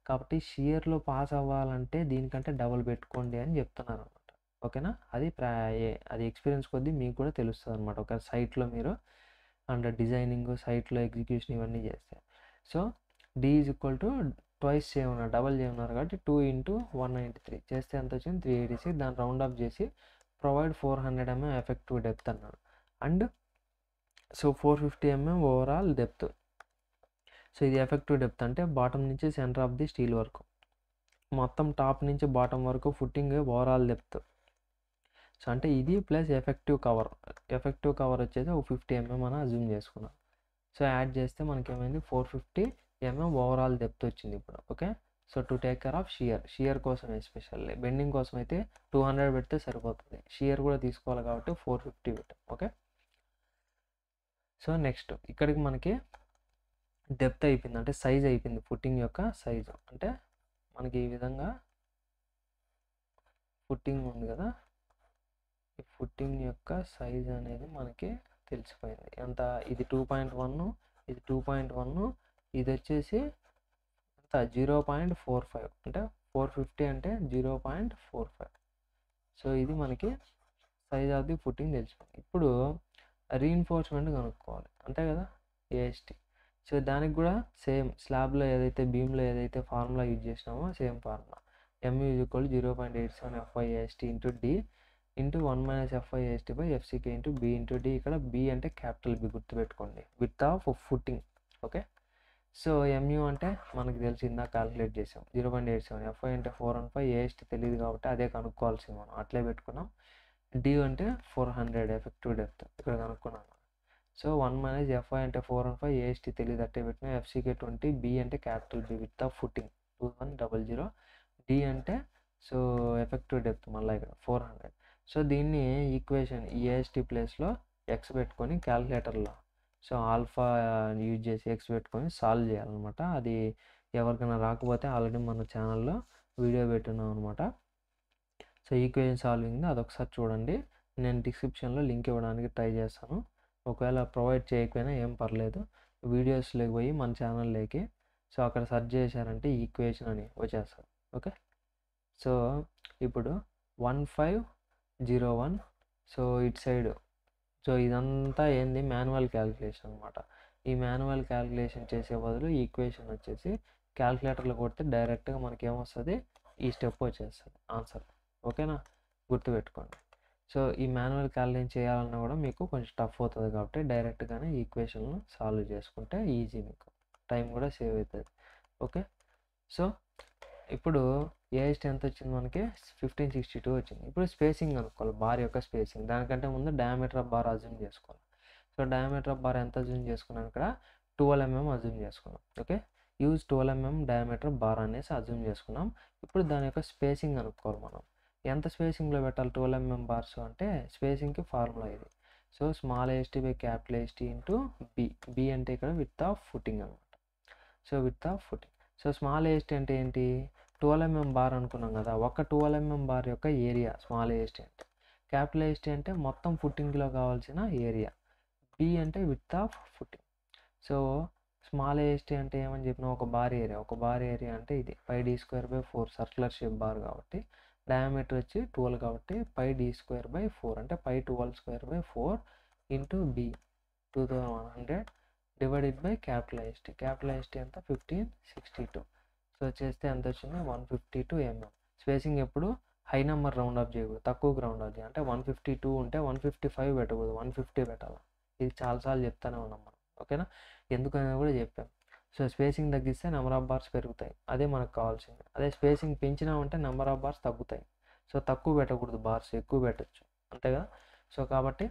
కాబట్టి షియర్లో పాస్ అవ్వాలంటే దీనికంటే డబల్ పెట్టుకోండి అని చెప్తున్నారు అనమాట. ఓకేనా? అది ఎక్స్పీరియన్స్ కొద్దీ మీకు కూడా తెలుస్తుంది అనమాట. ఒక సైట్లో మీరు అండ్ డిజైనింగ్, సైట్లో ఎగ్జిక్యూషన్ ఇవన్నీ చేస్తే. So d is equal to twice చేయమన్నారు, డబల్ చేయమన్నారు కాబట్టి 2 × 193 చేస్తే ఎంత వచ్చింది 386. దాన్ని రౌండ్ అప్ చేసి ప్రొవైడ్ 400 mm ఎఫెక్టివ్ డెప్త్ అన్నాడు. And so 450 mm overall depth. So ఇది ఎఫెక్టివ్ డెప్త్ అంటే బాటమ్ నుంచి సెంటర్ ఆఫ్ ది స్టీల్ వరకు, మొత్తం టాప్ నుంచి బాటమ్ వరకు ఫుట్టింగ్ ఓవరాల్ డెప్త్. సో అంటే ఇది ప్లస్ ఎఫెక్టివ్ కవర్ వచ్చేసి ఒక 50 mm అని అజ్యూమ్ చేసుకున్నాం. సో యాడ్ చేస్తే మనకి ఏమైంది 450 mm ఓవరాల్ డెప్త్ వచ్చింది ఇప్పుడు. Okay, so to take care of shear కోసం ఎస్పెషల్లీ, బెండింగ్ కోసం అయితే 200 పెడితే సరిపోతుంది, షియర్ కూడా తీసుకోవాలి కాబట్టి 450 పెట్టాం. ఓకే, సో నెక్స్ట్ ఇక్కడికి మనకి డెప్త్ అయిపోయింది, అంటే సైజ్ అయిపోయింది, ఫుట్టింగ్ యొక్క సైజు. అంటే మనకి ఈ విధంగా ఫుట్టింగ్ ఉంది కదా, ఈ ఫుట్టింగ్ యొక్క సైజ్ అనేది మనకి తెలిసిపోయింది. ఎంత, ఇది 2.1, ఇది 2.1, ఇది వచ్చేసి ఎంత 0.45, అంటే 450 అంటే 0.45. సో ఇది మనకి సైజ్ ఆఫ్ ది ఫుట్టింగ్ తెలిసిపోయింది. ఇప్పుడు రీఇన్ఫోర్స్మెంట్ కనుక్కోవాలి అంతే కదా, ఏఎస్టీ. సో దానికి కూడా సేమ్ స్లాబ్లో ఏదైతే బీమ్లో ఏదైతే ఫార్ములా యూజ్ చేసినామో same formula, MU = 0.87 FY/AST × D × 1 - FY/AST / FCK × B × D. ఇక్కడ B అంటే క్యాపిటల్ B గుర్తుపెట్టుకోండి, width of footing. Okay, so MU అంటే మనకి తెలిసిందా, క్యాలిక్యులేట్ చేసాం 0.87, FY అంటే 415, AST తెలియదు కాబట్టి అదే కనుక్కోవాల్సింది మనం, అట్లే పెట్టుకున్నాం. D అంటే 400 ఎఫెక్టివ్ డెప్త్ ఇక్కడ కనుక్కున్నాను. సో 1 - FY అంటే 415, AST తెలియదు అట్టే పెట్టినా, FCK 20, B అంటే capital B with of footing 2100, D అంటే సో ఎఫెక్టివ్ డెప్త్ మళ్ళీ ఇక్కడ 400. సో దీన్ని ఈక్వేషన్ AST ప్లేస్లో X పెట్టుకొని క్యాలిక్యులేటర్లో సో ఆల్ఫా యూజ్ చేసి X పెట్టుకొని సాల్వ్ చేయాలన్నమాట. అది ఎవరికైనా రాకపోతే ఆల్రెడీ మన ఛానల్లో వీడియో పెట్టున్నాం అనమాట. సో ఈక్వేషన్ సాల్వింగ్ అదొకసారి చూడండి, నేను డిస్క్రిప్షన్లో లింక్ ఇవ్వడానికి ట్రై చేస్తాను. ఒకవేళ ప్రొవైడ్ చేయకపోయినా ఏం పర్లేదు, వీడియోస్లోకి పోయి మన ఛానల్లోకి సో అక్కడ సెర్చ్ చేశారంటే ఈక్వేషన్ అని వచ్చేస్తారు. ఓకే, సో ఇప్పుడు 1501, సో ఇటు సైడ్, సో ఇదంతా ఏంది మాన్యువల్ క్యాలిక్యులేషన్ అనమాట. ఈ మాన్యువల్ క్యాలిక్యులేషన్ చేసే బదులు ఈక్వేషన్ వచ్చేసి క్యాలిక్యులేటర్లో కొడితే డైరెక్ట్గా మనకి ఏమొస్తుంది, ఈ స్టెప్ వచ్చేస్తుంది ఆన్సర్. ఓకేనా, గుర్తుపెట్టుకోండి. సో ఈ మాన్యువల్ క్యాలిక్యులేషన్ చేయాలన్నా కూడా మీకు కొంచెం టఫ్ అవుతుంది కాబట్టి డైరెక్ట్గానే ఈక్వేషన్లు సాల్వ్ చేసుకుంటే ఈజీ, మీకు టైం కూడా సేవ్ అవుతుంది. ఓకే, సో ఇప్పుడు ఏఎస్టీ ఎంత వచ్చింది మనకి 1562 వచ్చింది. ఇప్పుడు స్పేసింగ్ అనుకోవాలి, బార్ యొక్క స్పేసింగ్. దానికంటే ముందు డయామీటర్ ఆఫ్ బార్ అజ్యూమ్ చేసుకోవాలి. సో డయామీటర్ ఆఫ్ బార్ ఎంత అజ్యూమ్ చేసుకున్నాను, ఇక్కడ 12 mm అజ్యూమ్ చేసుకున్నాం. Okay, use 12 mm diameter bar అనేసి అజ్యూమ్ చేసుకున్నాం. ఇప్పుడు దాని యొక్క స్పేసింగ్ అనుకోవాలి మనం, ఎంత స్పేసింగ్లో పెట్టాలి 12 mm బార్స్ అంటే స్పేసింగ్కి ఫార్ములా ఇది. So small AST / capital AST × B. B అంటే ఇక్కడ విత్ ఆఫ్ ఫుట్టింగ్ అనమాట. So with of footing. So small AST అంటే ఏంటి, 12 mm బార్ అనుకున్నాం కదా, ఒక 12 mm బార్ యొక్క ఏరియా స్మాల్ AST అంటే. క్యాపిటల్ AST అంటే మొత్తం ఫుట్టింగ్లో కావాల్సిన ఏరియా. B అంటే with of footing. So small AST అంటే ఏమని చెప్పినా ఒక బార్ ఏరియా అంటే ఇది πd²/4 సర్క్యులర్ షేప్ బార్ కాబట్టి, డయామీటర్ వచ్చి 12 కాబట్టి πd²/4 అంటే π12²/4 × B 2100 divided by capital AST. Capital AST ఎంత 1562. సో చేస్తే ఎంత వచ్చింది 152 mm. స్పేసింగ్ ఎప్పుడు హై నెంబర్ రౌండ్ ఆఫ్ చేయకూడదు, తక్కువకి రౌండ్ ఆఫ్ చేయాలి. అంటే 152 ఉంటే 155 పెట్టకూడదు, 150 పెట్టాలి. ఇది చాలాసార్లు చెప్తానే ఉన్నాం మనం. ఓకేనా, ఎందుకని కూడా చెప్పాం. సో స్పేసింగ్ తగ్గిస్తే నెంబర్ ఆఫ్ బార్స్ పెరుగుతాయి, అదే మనకు కావాల్సింది. అదే స్పేసింగ్ పెంచినామంటే నెంబర్ ఆఫ్ బార్స్ తగ్గుతాయి. సో తక్కువ పెట్టకూడదు, బార్స్ ఎక్కువ పెట్టచ్చు, అంతే కదా. సో కాబట్టి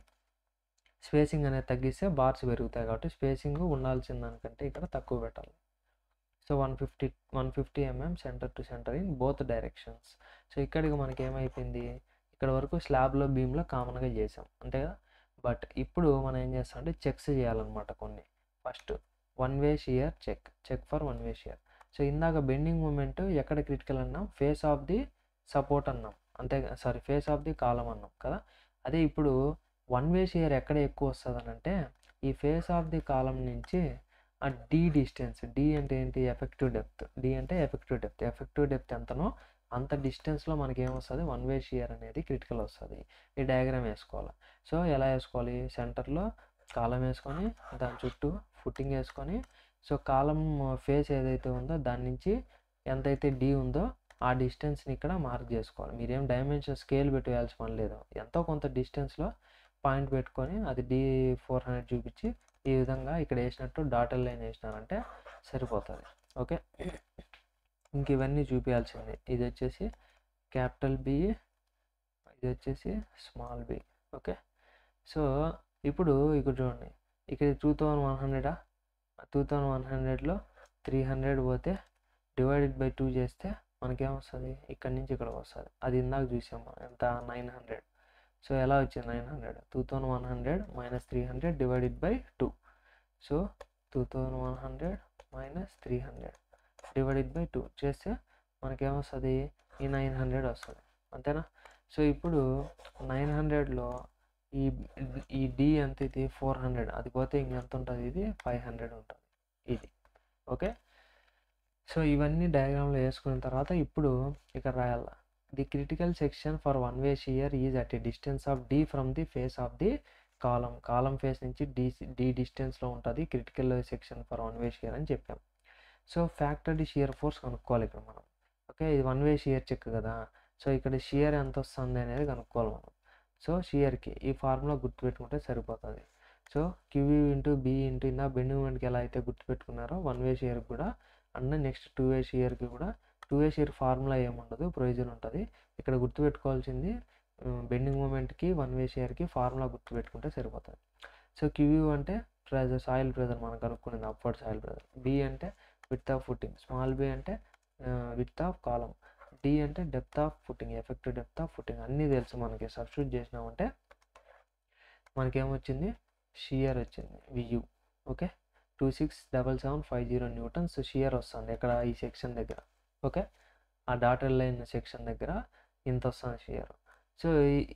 స్పేసింగ్ అనేది తగ్గిస్తే బార్స్ పెరుగుతాయి కాబట్టి స్పేసింగ్ ఉండాల్సిన దానికంటే ఇక్కడ తక్కువ పెట్టాలి. So 150 mm centre to centre in both directions. So ఇక్కడికి మనకి ఏమైపోయింది, ఇక్కడ వరకు స్లాబ్లో బీమ్లో కామన్గా చేసాం అంతే కదా. బట్ ఇప్పుడు మనం ఏం చేస్తాం అంటే చెక్స్ చేయాలన్నమాట కొన్ని. First 1 way shear check for 1 way shear. So ఇందాక బెండింగ్ మూమెంట్ ఎక్కడ క్రిటికల్ అన్నాం, ఫేస్ ఆఫ్ ది సపోర్ట్ అన్నాం అంతే, ఫేస్ ఆఫ్ ది కాలం అన్నాం కదా. అదే ఇప్పుడు 1 way షియర్ ఎక్కడ ఎక్కువ వస్తుంది అని అంటే ఈ ఫేస్ ఆఫ్ ది కాలం నుంచి D డిస్టెన్స్. D అంటే ఏంటి, ఎఫెక్టివ్ డెప్త్. D అంటే ఎఫెక్టివ్ డెప్త్ ఎంతనో అంత డిస్టెన్స్లో మనకి ఏమొస్తుంది, వన్ వే షియర్ అనేది క్రిటికల్ వస్తుంది. ఈ డయాగ్రామ్ వేసుకోవాలి. సో ఎలా వేసుకోవాలి, సెంటర్లో కాలం వేసుకొని దాని చుట్టూ ఫుట్టింగ్ వేసుకొని, సో కాలం ఫేస్ ఏదైతే ఉందో దాని నుంచి ఎంతైతే డి ఉందో ఆ డిస్టెన్స్ని ఇక్కడ మార్క్ చేసుకోవాలి. మీరేం డైమెన్షన్ స్కేల్ పెట్టి వేయాల్సిన పని లేదు. ఎంతో కొంత డిస్టెన్స్లో పాయింట్ పెట్టుకొని అది D400 చూపించి ఈ విధంగా ఇక్కడ వేసినట్టు డాటెడ్ లైన్ వేసినారంటే సరిపోతుంది. ఓకే, ఇంక ఇవన్నీ చూపించాల్సిందే. ఇది వచ్చేసి క్యాపిటల్ బి, ఇది వచ్చేసి స్మాల్ బి. ఓకే, సో ఇప్పుడు ఇక్కడ చూడండి, ఇక్కడ 2100, 2100లో 300 పోతే డివైడెడ్ బై 2 చేస్తే మనకేమొస్తుంది, ఇక్కడ నుంచి ఇక్కడికి వస్తుంది. అది ఇందాక చూసాం మనం, ఎంత 900. సో ఎలా వచ్చింది 900, 2100 minus 300 divided by 2. So 2100 minus 300 divided by 2 చేస్తే మనకేమొస్తుంది, ఈ 900 వస్తుంది. అంతేనా? సో ఇప్పుడు 900లో ఈ డి ఎంత, ఇది 400, అది పోతే ఇంకెంత ఉంటుంది, ఇది 500 ఉంటుంది ఇది. ఓకే, సో ఇవన్నీ డయాగ్రామ్లో వేసుకున్న తర్వాత ఇప్పుడు ఇక్కడ రాయాల, the critical section for one way shear is at a distance of D from the face of the column face నుంచి డి డిస్టెన్స్లో ఉంటుంది critical section for one way shear అని చెప్పాం. సో ఫ్యాక్టర్డ్ షియర్ ఫోర్స్ కనుక్కోవాలి ఇక్కడ మనం. Okay, ఇది one way shear check కదా, సో ఇక్కడ షియర్ ఎంత వస్తుంది అనేది కనుక్కోవాలి మనం. సో షియర్కి ఈ ఫార్ములా గుర్తుపెట్టుకుంటే సరిపోతుంది. So q u into b into ఇందా బెండింగ్ మూమెంట్కి ఎలా అయితే గుర్తుపెట్టుకున్నారో వన్ వే షియర్కి కూడా, అండ్ నెక్స్ట్ టూ వే షియర్కి కూడా, టూ వే షియర్ ఫార్ములా ఏముండదు, ప్రొవిజన్ ఉంటుంది. ఇక్కడ గుర్తుపెట్టుకోవాల్సింది బెండింగ్ మూమెంట్కి వన్ వే షియర్కి ఫార్ములా గుర్తుపెట్టుకుంటే సరిపోతుంది. సో క్యూయూ అంటే ప్రెజర్, సాయిల్ ప్రెజర్ మనం కనుక్కునేది, అప్వర్డ్ సాయిల్ ప్రెజర్. బి అంటే width of footing, small b అంటే విడ్త్ ఆఫ్ కాలం, డి అంటే depth of footing, effective depth of footing. అన్నీ తెలుసు మనకి. సబ్స్టిట్యూట్ చేసినామంటే మనకేమొచ్చింది, షియర్ వచ్చింది వియు. ఓకే, 267750 న్యూటన్స్ షియర్ వస్తుంది ఎక్కడ, ఈ సెక్షన్ దగ్గర. ఓకే, ఆ డాటెడ్ లైన్ సెక్షన్ దగ్గర ఇంత వస్తుంది షియర్. సో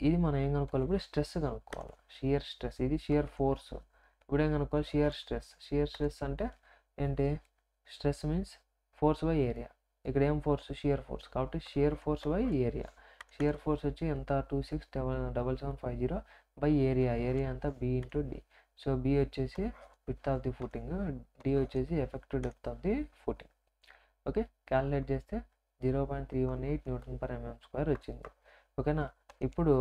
ఇది మనం ఏం కనుక్కోవాలి, ఇప్పుడు స్ట్రెస్ కనుక్కోవాలి, షియర్ స్ట్రెస్. ఇది షియర్ ఫోర్స్. ఇప్పుడు ఏం కనుక్కోవాలి, షియర్ స్ట్రెస్. షియర్ స్ట్రెస్ అంటే ఏంటి, stress means force by area. ఇక్కడ ఏం ఫోర్స్, షియర్ ఫోర్స్, కాబట్టి shear force by area. Shear force వచ్చి ఎంత, 267750 బై ఏరియా. ఏరియా అంతా B into D. So B వచ్చేసి width of the footing, D వచ్చేసి effective depth of the footing. Okay, calculate చేస్తే 0.318 Newton per MM square వచ్చింది. ఓకేనా, ఇప్పుడు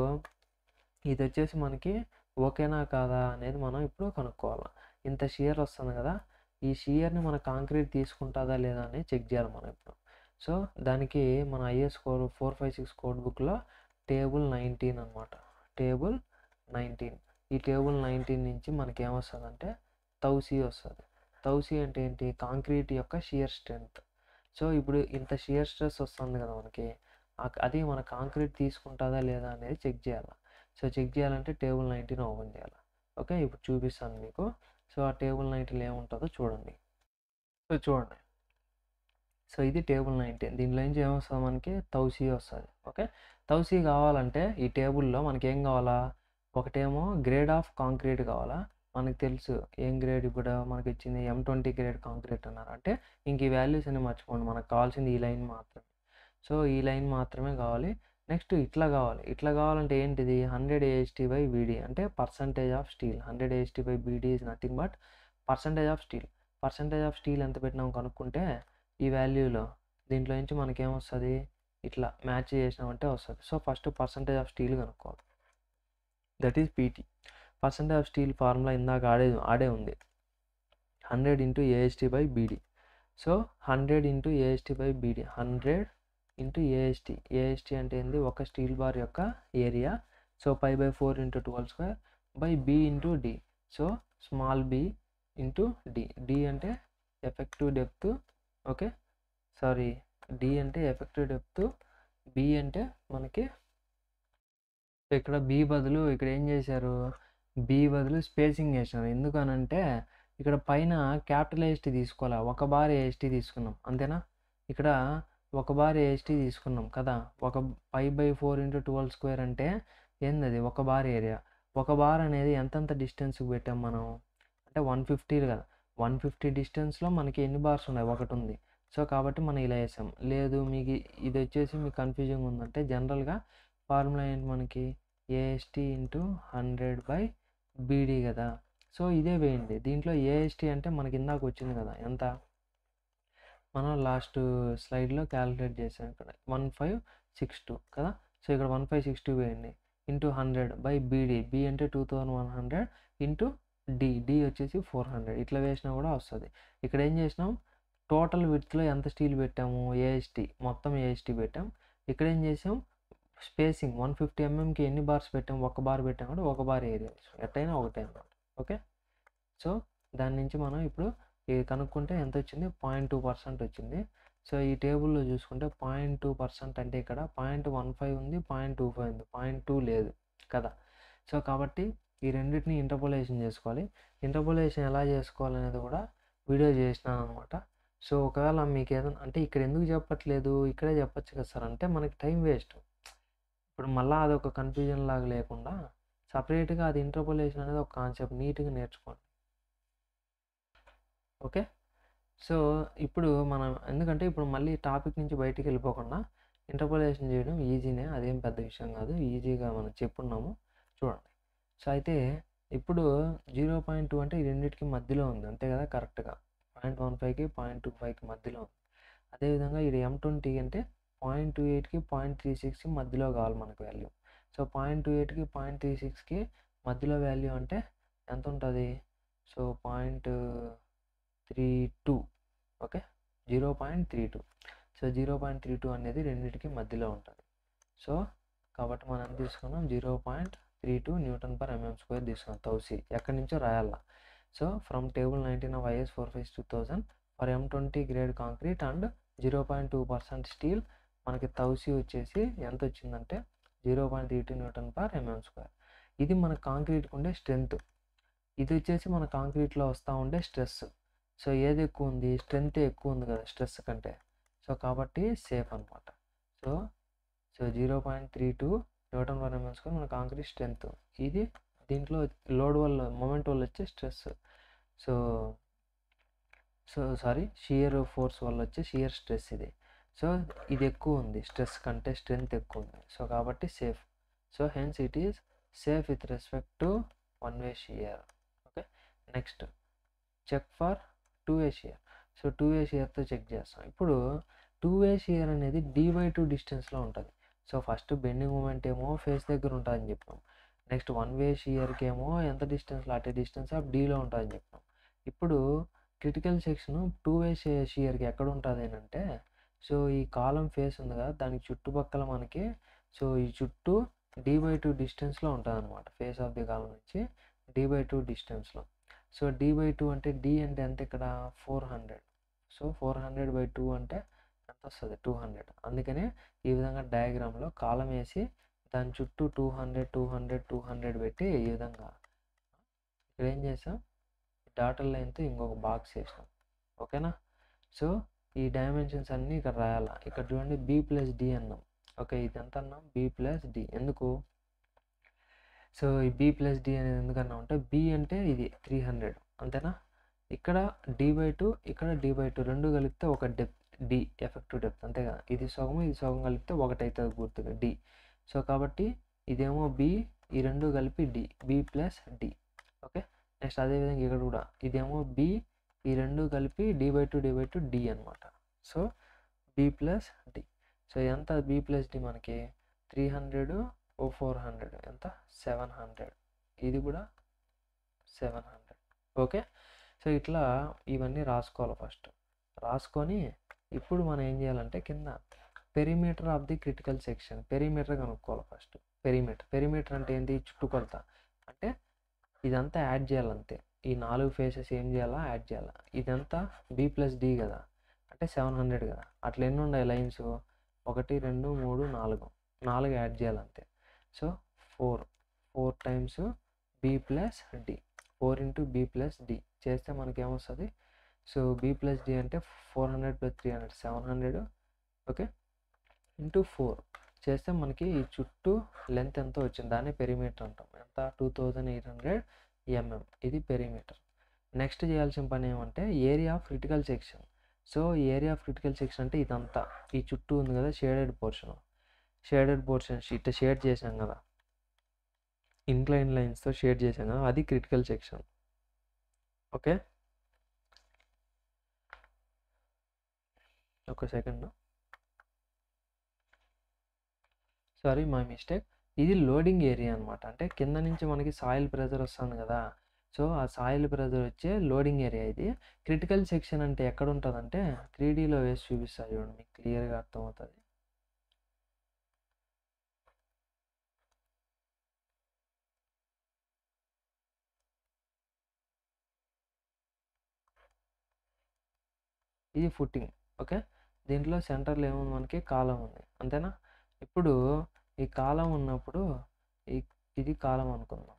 ఇది వచ్చేసి మనకి ఓకేనా కాదా అనేది మనం ఇప్పుడు కనుక్కోవాలి. ఇంత షియర్ వస్తుంది కదా, ఈ షియర్ని మన కాంక్రీట్ తీసుకుంటుందా లేదా అని చెక్ చేయాలి మనం ఇప్పుడు. సో దానికి మన ఐఎస్ 456 కోడ్ బుక్లో టేబుల్ 19 అనమాట, టేబుల్ 19. ఈ టేబుల్ 19 నుంచి మనకి ఏమొస్తుందంటే తౌసీ వస్తుంది. తౌసీ అంటే ఏంటి, కాంక్రీట్ యొక్క షియర్ స్ట్రెంత్. సో ఇప్పుడు ఇంత షియర్ స్ట్రెస్ వస్తుంది కదా మనకి, అది మన కాంక్రీట్ తీసుకుంటుందా లేదా అనేది చెక్ చేయాలి. సో చెక్ చేయాలంటే టేబుల్ 19 ఓపెన్ చేయాలి. ఓకే, ఇప్పుడు చూపిస్తాను మీకు. సో ఆ టేబుల్ 19 ఏముంటుందో చూడండి. సో చూడండి, సో ఇది టేబుల్ 19. దీంట్లో నుంచి ఏమొస్తుంది మనకి, తౌసీ వస్తుంది. ఓకే, తౌసీ కావాలంటే ఈ టేబుల్లో మనకి ఏం కావాలా, ఒకటేమో గ్రేడ్ ఆఫ్ కాంక్రీట్ కావాలా. మనకు తెలుసు ఏం గ్రేడ్, ఇప్పుడు మనకి ఇచ్చింది M20 గ్రేడ్ కాంక్రీట్ అన్నారు అంటే ఇంక ఈ వాల్యూస్ అన్ని మర్చిపోండి, మనకు కావాల్సింది ఈ లైన్ మాత్రమే. సో ఈ లైన్ మాత్రమే కావాలి. నెక్స్ట్ ఇట్లా కావాలి. ఇట్లా కావాలంటే ఏంటిది, 100 AST/BD అంటే percentage of steel. 100 AST/BD is nothing but percentage of steel. Percentage of steel ఎంత పెట్టినాం కనుక్కుంటే ఈ వాల్యూలో దీంట్లో నుంచి మనకి ఏమొస్తుంది, ఇట్లా మ్యాచ్ చేసినామంటే వస్తుంది. So first percentage of steel కనుక్కోవాలి, that is PT. Percentage of steel formula ఇందాక ఆడే ఉంది, 100 × AST/BD. So 100 × AST/BD, 100 × AST. AST అంటే ఏంది, ఒక స్టీల్ బార్ యొక్క area. So π/4 × 12² by B × D. So small b × D. D అంటే effective depth. Okay, sorry, D అంటే ఎఫెక్టివ్ డెప్త్, B అంటే మనకి ఇక్కడ B బదులు ఇక్కడ ఏం చేశారు, B బదులు స్పేసింగ్ చేసినారు. ఎందుకనంటే ఇక్కడ పైన క్యాపిటల్ AST తీసుకోవాలి, ఒక బార్ AST తీసుకున్నాం అంతేనా. ఇక్కడ ఒక బార్ AST తీసుకున్నాం కదా, ఒక π/4 × 12² అంటే ఏంది, ఒక బార్ ఏరియా. ఒక బార్ అనేది ఎంతంత డిస్టెన్స్కి పెట్టాం మనం అంటే 150 కదా. 150 డిస్టెన్స్లో మనకి ఎన్ని బార్స్ ఉన్నాయి, ఒకటి ఉంది. సో కాబట్టి మనం ఇలా వేసాం. లేదు మీకు ఇది వచ్చేసి మీకు కన్ఫ్యూజింగ్ ఉందంటే జనరల్‌గా ఫార్ములా ఏంటి మనకి ఏఎస్టీ ఇంటూ 100/బీడీ కదా! సో ఇదే వేయండి. దీంట్లో ఏఎస్టీ అంటే మనకి ఇందాక వచ్చింది కదా! ఎంత? మనం లాస్ట్ స్లైడ్‌లో క్యాలిక్యులేట్ చేసాం ఇక్కడ 1562 కదా! సో ఇక్కడ 1562 వేయండి. ఇంటూ 100/బీడీ. బీ అంటే 2100 ఇంటూ డి వచ్చేసి 400 ఇట్లా వేసినా కూడా వస్తది. ఇక్కడ ఏం చేసినాం టోటల్ విడ్త్‌లో ఎంత స్టీల్ పెట్టాము ఏఎస్టీ మొత్తం ఏఎస్టీ పెట్టాం. ఇక్కడ ఏం చేసాం స్పేసింగ్ 150 ఎంఎంకి ఎన్ని బార్స్ పెట్టాం? ఒక బార్ పెట్టాం కాబట్టి ఒక బార్ ఏరియా ఎట్టయినా ఒకటే అన్నమాట. ఓకే. సో దాని నుంచి మనం ఇప్పుడు ఇది కనుక్కుంటే ఎంత వచ్చింది 0.2% వచ్చింది. సో ఈ టేబుల్‌లో చూసుకుంటే 0.2% అంటే ఇక్కడ 0.15 ఉంది, 0.25 ఉంది, 0.2 లేదు కదా! సో కాబట్టి ఈ రెండిటిని ఇంటర్పోలేషన్ చేసుకోవాలి. ఇంటర్పోలేషన్ ఎలా చేసుకోవాలనేది కూడా వీడియో చేసినాననమాట. సో ఒకవేళ మీకేదైనా అంటే ఇక్కడ ఎందుకు చెప్పట్లేదు ఇక్కడే చెప్పొచ్చు కదా సార్ అంటే మనకి టైం వేస్ట్. ఇప్పుడు మళ్ళా అదొక కన్‌ఫ్యూజన్ లాగా లేకుండా సెపరేట్‌గా అది ఇంటర్పోలేషన్ అనేది ఒక కాన్సెప్ట్ నీట్‌గా నేర్చుకోండి. ఓకే. సో ఇప్పుడు మనం ఎందుకంటే ఇప్పుడు మళ్ళీ టాపిక్ నుంచి బయటికెళ్ళిపోకుండా ఇంటర్పోలేషన్ చేయడం ఈజీనే. అదేం పెద్ద విషయం కాదు. ఈజీగా మనం చెప్పున్నాము. చూడండి. సో అయితే ఇప్పుడు 0.2 అంటే ఈ రెండిటికి మధ్యలో ఉంది. అంతే కదా కరెక్ట్‌గా. 0.15కి 0.25కి మధ్యలో ఉంది. అదేవిధంగా ఇది M20 అంటే 0.28కి 0.36కి మధ్యలో కావాలి మనకు వాల్యూ. సో 0.28కి 0.36కి మధ్యలో వాల్యూ అంటే ఎంత ఉంటది? So 0.32 okay. 0.32 సో 0.32 అనేది రెండిటికి మధ్యలో ఉంటుంది. సో కాబట్టి మనం ఎంత తీసుకున్నాం 0.32 Nm/mm² తీసుకున్నాం 1000 ఎక్కడి నుంచో రాయాల. So from table 19 of IS 452,000 for M20 grade concrete and 0.2% steel మనకి 1000 వచ్చేసి ఎంత వచ్చిందంటే 0.32 Nm/mm². ఇది మన కాంక్రీట్‌కి ఉండే స్ట్రెంత్. ఇది వచ్చేసి మన కాంక్రీట్‌లో వస్తా ఉండే స్ట్రెస్. సో ఏది ఎక్కువ ఉంది? స్ట్రెంతే ఎక్కువ ఉంది కదా స్ట్రెస్ కంటే. సో కాబట్టి సేఫ్ అనమాట. సో 0.32 Nm² మన కాంక్రీట్ స్ట్రెంత్. ఇది దీంట్లో లోడ్ వల్ల మొమెంట్ వల్ల వచ్చే stress. So sorry shear force వల్ల వచ్చే షియర్ స్ట్రెస్ ఇది. సో ఇది ఎక్కువ ఉంది స్ట్రెస్ కంటే స్ట్రెంత్ ఎక్కువ ఉంది. సో కాబట్టి safe. So hence it is safe with respect to one way shear. Okay. Next check for two way shear. So two way షియర్తో చెక్ చేస్తాం. ఇప్పుడు టూ వే షియర్ అనేది d/2 డిస్టెన్స్లో ఉంటుంది. సో ఫస్ట్ బెండింగ్ మూమెంట్ ఏమో face దగ్గర ఉంటుందని చెప్పాం. నెక్స్ట్ వన్ వే షియర్కి ఏమో ఎంత డిస్టెన్స్లో అటే డిస్టెన్స్ ఆఫ్ డీలో ఉంటుందని చెప్పాం. ఇప్పుడు క్రిటికల్ సెక్షన్ టూ వే షియర్కి ఎక్కడ ఉంటుంది అంటే సో ఈ కాలం ఫేస్ ఉంది కదా దానికి చుట్టుపక్కల మనకి సో ఈ చుట్టూ d/2 డిస్టెన్స్లో ఉంటుంది అనమాట. ఫేస్ ఆఫ్ ది కాలం నుంచి d/2 డిస్టెన్స్లో. సో d/2 అంటే d అంటే ఎంత ఇక్కడ 400. సో 400/2 అంటే ఎంత వస్తుంది 200. అందుకనే ఈ విధంగా డయాగ్రామ్లో కాలం వేసి దాని చుట్టూ 200 200 200 పెట్టి ఈ విధంగా ఇక్కడ ఏం చేసాం డాటర్ లైన్తో ఇంకొక బాక్స్ వేసినాం. ఓకేనా. సో ఈ డైమెన్షన్స్ అన్నీ ఇక్కడ రాయాలా. ఇక్కడ చూడండి b+d అన్నాం. ఓకే ఇది ఎంత అన్నాం b+d. ఎందుకు సో ఈ b+d అనేది ఎందుకన్నా అంటే b అంటే ఇది 300 అంతేనా. ఇక్కడ d/2 ఇక్కడ d/2 రెండు కలిపితే ఒక డెప్త్ d ఎఫెక్టివ్ డెప్త్ అంతే కదా. ఇది సగం కలిపితే ఒకటి అవుతుంది గుర్తుగా d. సో కాబట్టి ఇదేమో b ఈ రెండు కలిపి d b+d. ఓకే. నెక్స్ట్ అదేవిధంగా ఇక్కడ కూడా ఇదేమో b ఈ రెండు కలిపి d/2 d అనమాట. So b+d. సో ఎంత b+d మనకి 300 400 ఎంత 700. ఇది కూడా 700. ఓకే. సో ఇట్లా ఇవన్నీ రాసుకోవాలి ఫస్ట్. రాసుకొని ఇప్పుడు మనం ఏం చేయాలంటే కింద perimeter of the critical section perimeter కనుక్కోవాలి ఫస్ట్. పెరిమీటర్ అంటే ఏంటి చుట్టుకొలత. అంటే ఇదంతా యాడ్ చేయాలంతే. ఈ 4 ఫేసెస్ ఏం చేయాలా యాడ్ చేయాలా. ఇదంతా b+d కదా అంటే 700 కదా. అట్లా ఎన్ని ఉన్నాయి లైన్స్ 1 2 3 4 యాడ్ చేయాలంతే. So 4 times b+d 4 into b+d చేస్తే మనకి ఏమొస్తుంది సో b+d అంటే 400 + 300 700. ఓకే ఇంటూ 4 చేస్తే మనకి ఈ చుట్టూ లెంత్ ఎంత వచ్చింది దాన్ని పెరిమీటర్ అంటాం. ఎంత 2800 mm ఇది పెరిమీటర్. నెక్స్ట్ చేయాల్సిన పని ఏమంటే area of critical section. So area of critical section అంటే ఇదంతా ఈ చుట్టూ ఉంది కదా షేడెడ్ పోర్షన్ ఇట్లా షేడ్ చేసాం కదా, ఇంక్లైన్ లైన్స్తో షేడ్ చేసాం కదా, అది క్రిటికల్ సెక్షన్. ఓకే, ఒక సెకండ్, సారీ మై మిస్టేక్. ఇది లోడింగ్ ఏరియా అనమాట. అంటే కింద నుంచి మనకి సాయిల్ ప్రెజర్ వస్తుంది కదా, సో ఆ సాయిల్ ప్రెజర్ వచ్చే లోడింగ్ ఏరియా ఇది. క్రిటికల్ సెక్షన్ అంటే ఎక్కడ ఉంటుందంటే 3Dలో వేసి చూపిస్తాను చూడండి, మీకు క్లియర్గా అర్థమవుతుంది. ఇది ఫుట్టింగ్. ఓకే, దీంట్లో సెంటర్లో ఏముంది, మనకి కాలం ఉంది, అంతేనా. ఇప్పుడు ఈ కాలం ఉన్నప్పుడు ఇది కాలం అనుకుందాం.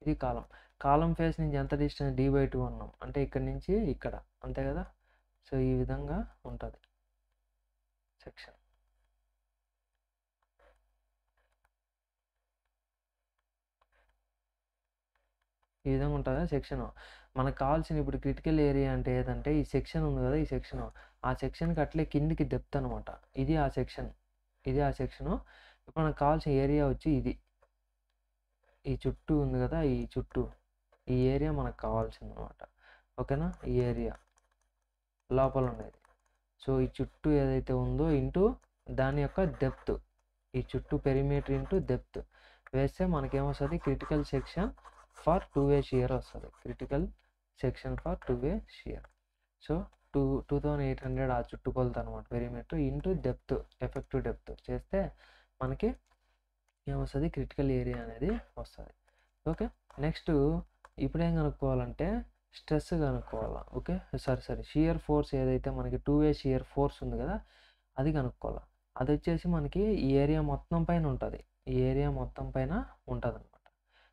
ఇది కాలం ఫేస్ నుంచి ఎంత డిస్టెన్స్ d/2 ఉన్నాం అంటే ఇక్కడ నుంచి ఇక్కడ, అంతే కదా. సో ఈ విధంగా ఉంటుంది సెక్షన్. ఈ విధంగా ఉంటుందా సెక్షన్. మనకు కావాల్సిన ఇప్పుడు క్రిటికల్ ఏరియా అంటే ఏదంటే ఈ సెక్షన్ ఉంది కదా, ఈ సెక్షన్, ఆ సెక్షన్కి అట్లే కిందికి డెప్త్ అనమాట. ఇది ఆ సెక్షను. ఇప్పుడు మనకు కావాల్సిన ఏరియా వచ్చి ఇది, ఈ చుట్టూ ఉంది కదా, ఈ ఏరియా మనకు కావాల్సింది అనమాట. ఓకేనా, ఈ ఏరియా లోపల ఉండేది. సో ఈ చుట్టూ ఏదైతే ఉందో ఇంటూ దాని యొక్క డెప్త్, ఈ చుట్టూ పెరిమీటర్ ఇంటూ డెప్త్ వేస్తే మనకేమొస్తుంది, critical section for 2-way shear వస్తుంది. Critical section for 2-way shear. So 2800 ఆ చుట్టుకొలత అనమాట perimeter into depth, effective depth చేస్తే మనకి ఏమొస్తుంది, క్రిటికల్ ఏరియా అనేది వస్తుంది. ఓకే, నెక్స్ట్ ఇప్పుడు ఏం కనుక్కోవాలంటే స్ట్రెస్ కనుక్కోవాలా. ఓకే, సరే షియర్ ఫోర్స్ ఏదైతే మనకి 2-way షియర్ ఫోర్స్ ఉంది కదా, అది కనుక్కోవాలి. అది వచ్చేసి మనకి ఈ ఏరియా మొత్తం పైన ఉంటుంది, అనమాట.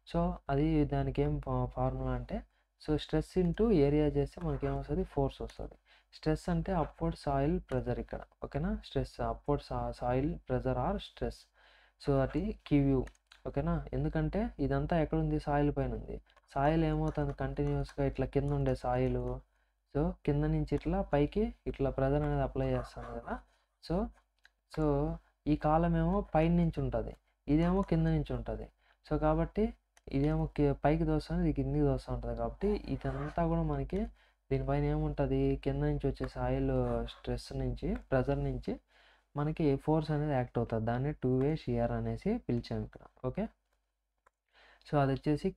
సో అది దానికి ఏం ఫార్ములా అంటే, సో స్ట్రెస్ ఇంటూ ఏరియా చేస్తే మనకి ఏమొస్తుంది, ఫోర్స్ వస్తుంది. స్ట్రెస్ అంటే అప్వర్డ్ సాయిల్ ప్రెజర్ ఇక్కడ. ఓకేనా, stress upward soil pressure or stress. So అది క్యూ. ఓకేనా, ఎందుకంటే ఇదంతా ఎక్కడుంది, సాయిల్ పైన ఉంది. సాయిల్ ఏమవుతుంది, కంటిన్యూస్గా ఇట్లా కింద ఉండే సాయిల్, సో కింద నుంచి ఇట్లా పైకి ఇట్లా ప్రెజర్ అనేది అప్లై చేస్తాను కదా. సో ఈ కాలం ఏమో పైన నుంచి ఉంటుంది, ఇదేమో కింద నుంచి ఉంటుంది. సో కాబట్టి ఇదేమో పైకి దోస్తుంది, ఇది కిందికి దోస్తూ ఉంటుంది. కాబట్టి ఇదంతా కూడా మనకి దీనిపైన ఏముంటుంది, కింద నుంచి వచ్చే సాయిల్ స్ట్రెస్ నుంచి, ప్రెజర్ నుంచి మనకి ఫోర్స్ అనేది యాక్ట్ అవుతుంది. దాన్ని 2-way షియర్ అనేసి పిలిచాం ఇక్కడ. ఓకే, సో అది వచ్చేసి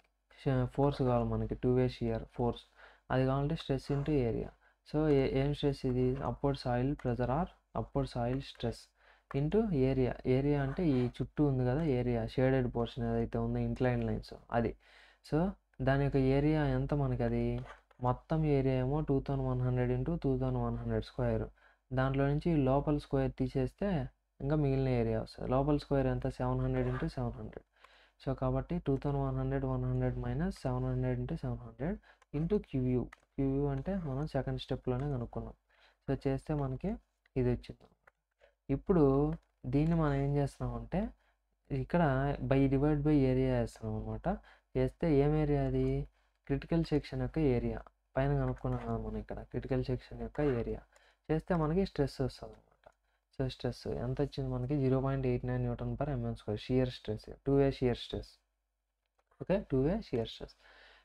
ఫోర్స్ కావాలి మనకి, 2-way షియర్ ఫోర్స్. అది కావాలంటే స్ట్రెస్ ఇంటూ ఏరియా. సో ఏం స్ట్రెస్ ఇది, upward soil pressure or upward soil stress into area అంటే ఈ చుట్టూ ఉంది కదా ఏరియా, షేడెడ్ పోర్షన్ ఏదైతే ఉందో ఇంక్లైన్ లైన్స్ అది. సో దాని యొక్క ఏరియా ఎంత మనకి, అది మొత్తం ఏరియా ఏమో 2100 ఇంటూ 2100 స్క్వేర్. దాంట్లో నుంచి లోపల స్క్వేర్ తీసేస్తే ఇంకా మిగిలిన ఏరియా వస్తుంది. లోపల స్క్వేర్ ఎంత, 700 ఇంటూ 700. సో కాబట్టి 2100 100 మైనస్ 700 ఇంటూ 700 ఇంటూ క్యూయూ అంటే మనం సెకండ్ స్టెప్లోనే కనుక్కున్నాం. సో చేస్తే మనకి ఇది వచ్చింది. ఇప్పుడు దీన్ని మనం ఏం చేస్తున్నామంటే ఇక్కడ డివైడ్ బై ఏరియా వేస్తున్నాం అనమాట. వేస్తే ఏం ఏరియా, అది క్రిటికల్ సెక్షన్ యొక్క ఏరియా పైన కనుక్కున్నాం కదా మనం ఇక్కడ, క్రిటికల్ సెక్షన్ యొక్క ఏరియా చేస్తే మనకి స్ట్రెస్ వస్తుంది అనమాట. సో స్ట్రెస్ ఎంత వచ్చింది మనకి, 0.89 Nm/mm². Shear stress, 2-way shear stress. Okay, 2-way shear stress.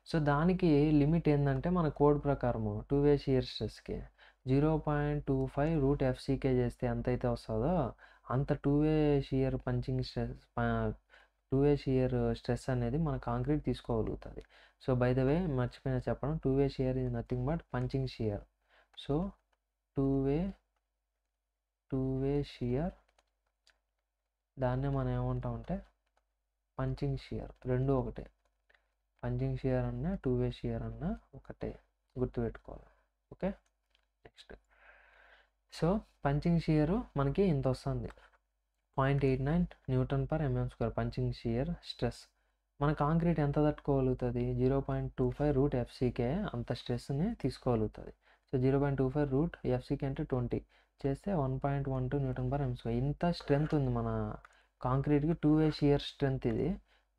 So దానికి లిమిట్ ఏంటంటే మన కోడ్ ప్రకారము 2-way షియర్ స్ట్రెస్కి 0.25√FCK చేస్తే ఎంతైతే వస్తుందో అంత 2-way shear punching stress, 2-way shear stress అనేది మన కాంక్రీట్ తీసుకోగలుగుతుంది. సో బై ద వే మర్చిపోయినా చెప్పడం, 2-way shear is nothing but punching shear. So 2-way shear దాన్నే మనం ఏమంటామంటే పంచింగ్ షియర్, రెండు ఒకటే. పంచింగ్ షియర్ అన్నా 2-way షియర్ అన్నా ఒకటే, గుర్తుపెట్టుకోవాలి. Okay, next so punching shear మనకి ఇంత వస్తుంది, 0.89 Nm/mm² పంచింగ్ షియర్ స్ట్రెస్. మన కాంక్రీట్ ఎంత తట్టుకోగలుగుతుంది, 0.25√FCK అంత స్ట్రెస్ని తీసుకోగలుగుతుంది. సో 0.25√FCK అంటే 20 చేస్తే 1.12 Nm/mm². ఇంత స్ట్రెంత్ ఉంది మన కాంక్రీట్కి, 2-way షియర్ స్ట్రెంత్ ఇది.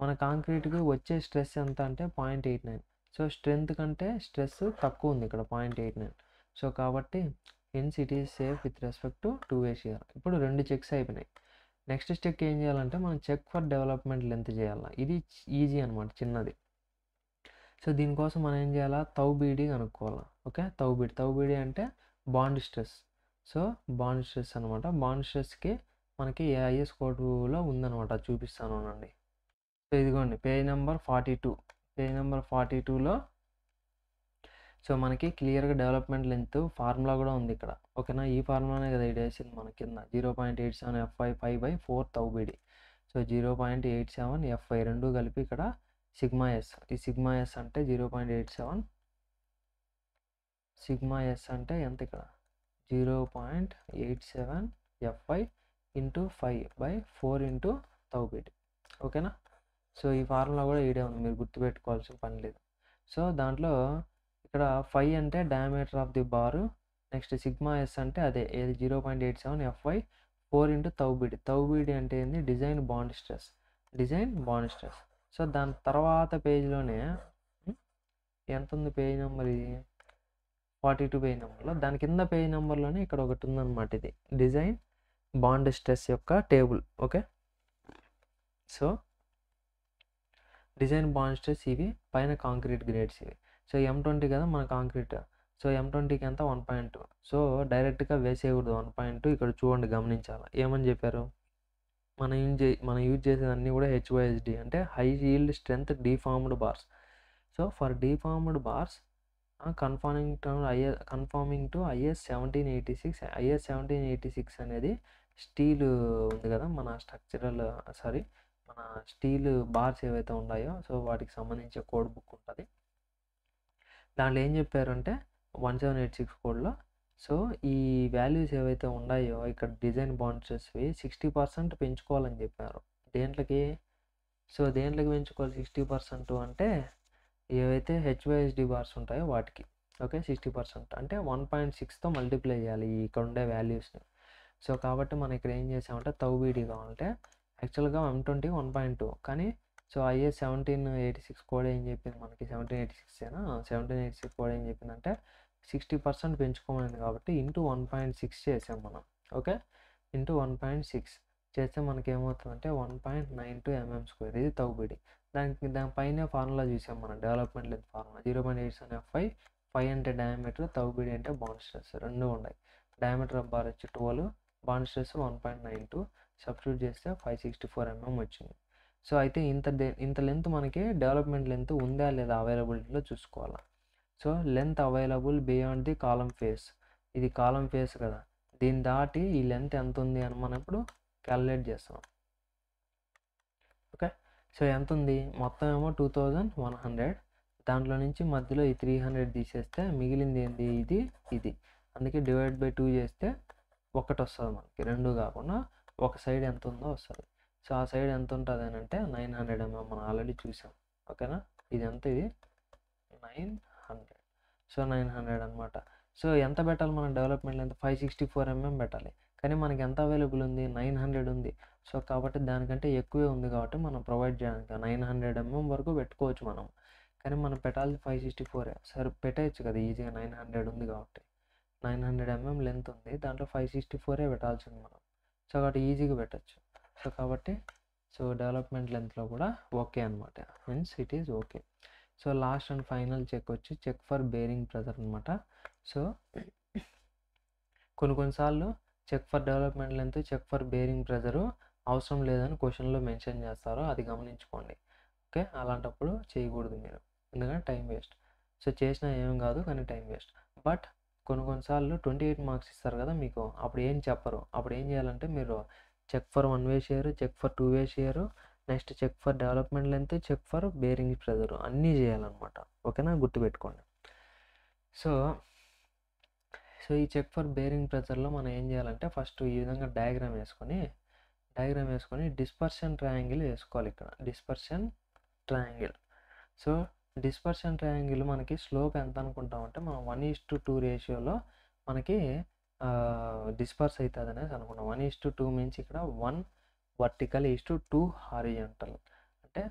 మన కాంక్రీట్కి వచ్చే స్ట్రెస్ ఎంత అంటే 0.89. సో స్ట్రెంత్ కంటే స్ట్రెస్ తక్కువ ఉంది ఇక్కడ 0.89. సో కాబట్టి hence it is safe with respect to 2-way shear. ఇప్పుడు 2 చెక్స్ అయిపోయినాయి. నెక్స్ట్ చెక్ ఏం చేయాలంటే మనం చెక్ ఫర్ డెవలప్మెంట్ లెంత్ చేయాలి. ఇది ఈజీ అనమాట, చిన్నది. సో దీనికోసం మనం ఏం చేయాలా, తౌ బీడీ కనుక్కోవాలి. ఓకే, తౌ బీడీ అంటే bond stress. So bond stress అనమాట. బాండ్ స్ట్రెస్కి మనకి ఐఎస్ కోడ్లో ఉందనమాట, చూపిస్తాను అండి. సో ఇదిగోండి పేజ్ నెంబర్ 42. పేజ్ నెంబర్ 42లో సో మనకి క్లియర్గా డెవలప్మెంట్ లెంత్ ఫార్ములా కూడా ఉంది ఇక్కడ. ఓకేనా, ఈ ఫార్ములానే కదా ఇది వేసింది మన కింద. 0.87 FI 5/4 తౌ బీడీ. సో 0.87 FI రెండు కలిపి ఇక్కడ సిగ్మా ఎస్. ఈ సిగ్మా ఎస్ అంటే 0.87. సిగ్మా ఎస్ అంటే ఎంత ఇక్కడ 0.87 FI into 5/4 into tau beedi. ఓకేనా, సో ఈ ఫార్ములా కూడా ఈడే ఉంది, మీరు గుర్తుపెట్టుకోవాల్సిన పని లేదు. సో దాంట్లో ఇక్కడ 5 అంటే diameter of the bar. Next sigma s అంటే అదే ఏది 0.87 FI 4 into tau bd. Tau beedi అంటే ఏంది, డిజైన్ బాండ్ స్ట్రెస్. సో దాని తర్వాత పేజ్లోనే ఎంత ఉంది పేజ్ నెంబర్, ఇది 42 పేజ్ నెంబర్లో. దాని కింద పేజ్ నెంబర్లోనే ఇక్కడ ఒకటి ఉందన్నమాట, ఇది డిజైన్ బాండ్ స్ట్రెస్ యొక్క table. Okay, so design bond stress ఇవి, పైన కాంక్రీట్ గ్రేడ్స్ ఇవి. సో M20 కదా మన కాంక్రీట్. సో M20కి ఎంత 1.2. సో డైరెక్ట్గా వేసేయకూడదు 1.2. ఇక్కడ చూడండి, గమనించాలి. ఏమని చెప్పారు, మనం యూజ్ చేసేదన్నీ కూడా HYSD అంటే high yield strength deformed bars. So for deformed bars conforming to IS 1786. IS 1786 అనేది స్టీల్ ఉంది కదా మన మన స్టీల్ బార్స్ ఏవైతే ఉన్నాయో సో వాటికి సంబంధించిన కోడ్ బుక్ ఉంటుంది. దాంట్లో ఏం చెప్పారంటే 1786 కోడ్లో సో ఈ వాల్యూస్ ఏవైతే ఉన్నాయో ఇక్కడ డిజైన్ బాండ్ స్ట్రెస్వి 60% పెంచుకోవాలని చెప్పారు. దేంట్లోకి పెంచుకోవాలి 60% అంటే ఏవైతే HYSD బార్స్ ఉంటాయో వాటికి. ఓకే, 60% అంటే 1.6తో మల్టిప్లై చేయాలి ఇక్కడ ఉండే వాల్యూస్ని. సో కాబట్టి మనం ఇక్కడ ఏం చేసామంటే తౌ బీడీ కావాలంటే యాక్చువల్గా M20 1.2, కానీ సో IS 1786 కోడ్ ఏం చెప్పింది మనకి, 1786 కోడ్ ఏం చెప్పిందంటే 60% పెంచుకోమనింది కాబట్టి ఇంటూ 1.6 చేసాం మనం. ఓకే, ఇంటూ 1.6 చేస్తే మనకి ఏమవుతుందంటే 1.92 mm². ఇది తౌ బీడీ. దానిపైన ఫార్ములా చూసాం మనం, డెవలప్మెంట్ లెంత్ ఫార్ములా 0.87 FI 5 అంటే డయామీటర్, తౌ బీడీ అంటే బాండ్ స్ట్రెస్. రెండు ఉన్నాయి. డయామీటర్ ఆఫ్ బార్ వచ్చి 12, బాండ్ స్ట్రెస్ 1.92. సబ్స్టిట్యూట్ చేస్తే 564 mm వచ్చింది. సో అయితే ఇంత లెంత్ మనకి డెవలప్మెంట్ లెంత్ ఉందా లేదా అవైలబిలిటీలో చూసుకోవాలి. So length available beyond the column face. ఇది కాలమ్ ఫేస్ కదా, దీన్ని దాటి ఈ లెంత్ ఎంత ఉంది అని మనం ఇప్పుడు క్యాలిక్యులేట్ చేస్తాం. ఓకే, సో ఎంత ఉంది మొత్తం ఏమో 2100. దాంట్లో నుంచి మధ్యలో ఈ 300 తీసేస్తే మిగిలింది ఏంది, ఇది. అందుకే /2 చేస్తే ఒకటి వస్తుంది మనకి, రెండు కాకుండా ఒక సైడ్ ఎంత ఉందో వస్తుంది. సో ఆ సైడ్ ఎంత ఉంటుంది అని అంటే 900 mm మనం ఆల్రెడీ చూసాం. ఓకేనా, ఇది ఎంత, ఇది 900. సో 900 అనమాట. సో ఎంత పెట్టాలి మనం డెవలప్మెంట్ లెంత్ 564 mm పెట్టాలి, కానీ మనకి ఎంత అవైలబుల్ ఉంది 900 ఉంది. సో కాబట్టి దానికంటే ఎక్కువే ఉంది కాబట్టి మనం ప్రొవైడ్ చేయడానికి 900 mm వరకు పెట్టుకోవచ్చు మనం, కానీ మనం పెట్టాల్సి 564. సరే పెట్టేయచ్చు కదా ఈజీగా, 900 ఉంది కాబట్టి 900 mm లెంత్ ఉంది, దాంట్లో 564 పెట్టాల్సింది మనం. సో కాబట్టి ఈజీగా పెట్టచ్చు. సో కాబట్టి సో డెవలప్మెంట్ లెంత్లో కూడా ఓకే అనమాట, means it is okay. So last and final check వచ్చి చెక్ ఫర్ బేరింగ్ ప్రెజర్ అనమాట. సో కొన్నిసార్లు check for development length, check for bearing pressure అవసరం లేదని క్వశ్చన్లో మెన్షన్ చేస్తారు, అది గమనించుకోండి. ఓకే, అలాంటప్పుడు చేయకూడదు మీరు, ఎందుకంటే టైం వేస్ట్. సో చేసినా ఏం కాదు కానీ టైం వేస్ట్. బట్ కొన్నిసార్లు 28 మార్క్స్ ఇస్తారు కదా మీకు, అప్పుడు ఏం చెప్పరు. అప్పుడు ఏం చేయాలంటే మీరు check for 1-way shear, check for 2-way shear, next check for development length, check for bearing pressure అన్నీ చేయాలన్నమాట. ఓకేనా, గుర్తుపెట్టుకోండి. సో ఈ చెక్ ఫర్ బేరింగ్ ప్రెజర్లో మనం ఏం చేయాలంటే ఫస్ట్ ఈ విధంగా డయాగ్రామ్ వేసుకొని డిస్పర్షన్ ట్రయాంగిల్ వేసుకోవాలి. ఇక్కడ dispersion triangle. So dispersion triangle మనకి స్లోప్ ఎంత అనుకుంటామంటే మనం 1:2 రేషియోలో మనకి డిస్పర్స్ అవుతుంది అనేసి అనుకున్నాం. 1:2 మీన్స్ ఇక్కడ 1 వర్టికల్ 2 హారిజంటల్. అంటే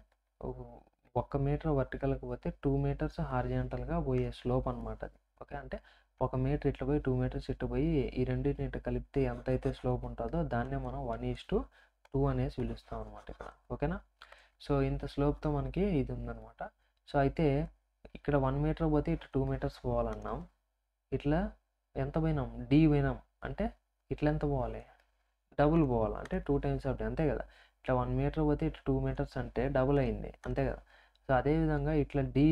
1 మీటర్ వర్టికల్‌గా పోతే 2 మీటర్స్ హారిజాంటల్‌గా పోయే స్లోప్ అనమాట అది. ఓకే. అంటే 1 మీటర్ ఇట్లా పోయి 2 మీటర్స్ ఇటు పోయి ఈ రెండిటిని ఇటు కలిపితే ఎంతైతే స్లోప్ ఉంటుందో దాన్నే మనం 1:2 అనేసి పిలుస్తాం అనమాట ఇక్కడ. ఓకేనా. సో ఇంత స్లోప్తో మనకి ఇది ఉందనమాట. సో అయితే ఇక్కడ 1 మీటర్ పోతే ఇటు 2 మీటర్స్ పోవాలన్నాం. ఇట్లా ఎంత పోయినాం, డి పోయినాం అంటే ఇట్లా ఎంత పోవాలి, డబుల్ పోవాలి అంటే 2 టైమ్స్ ఆఫ్ డి, అంతే కదా. ఇట్లా 1 మీటర్ పోతే ఇట్లా 2 మీటర్స్ అంటే డబుల్ అయింది, అంతే కదా. సో అదేవిధంగా ఇట్లా డి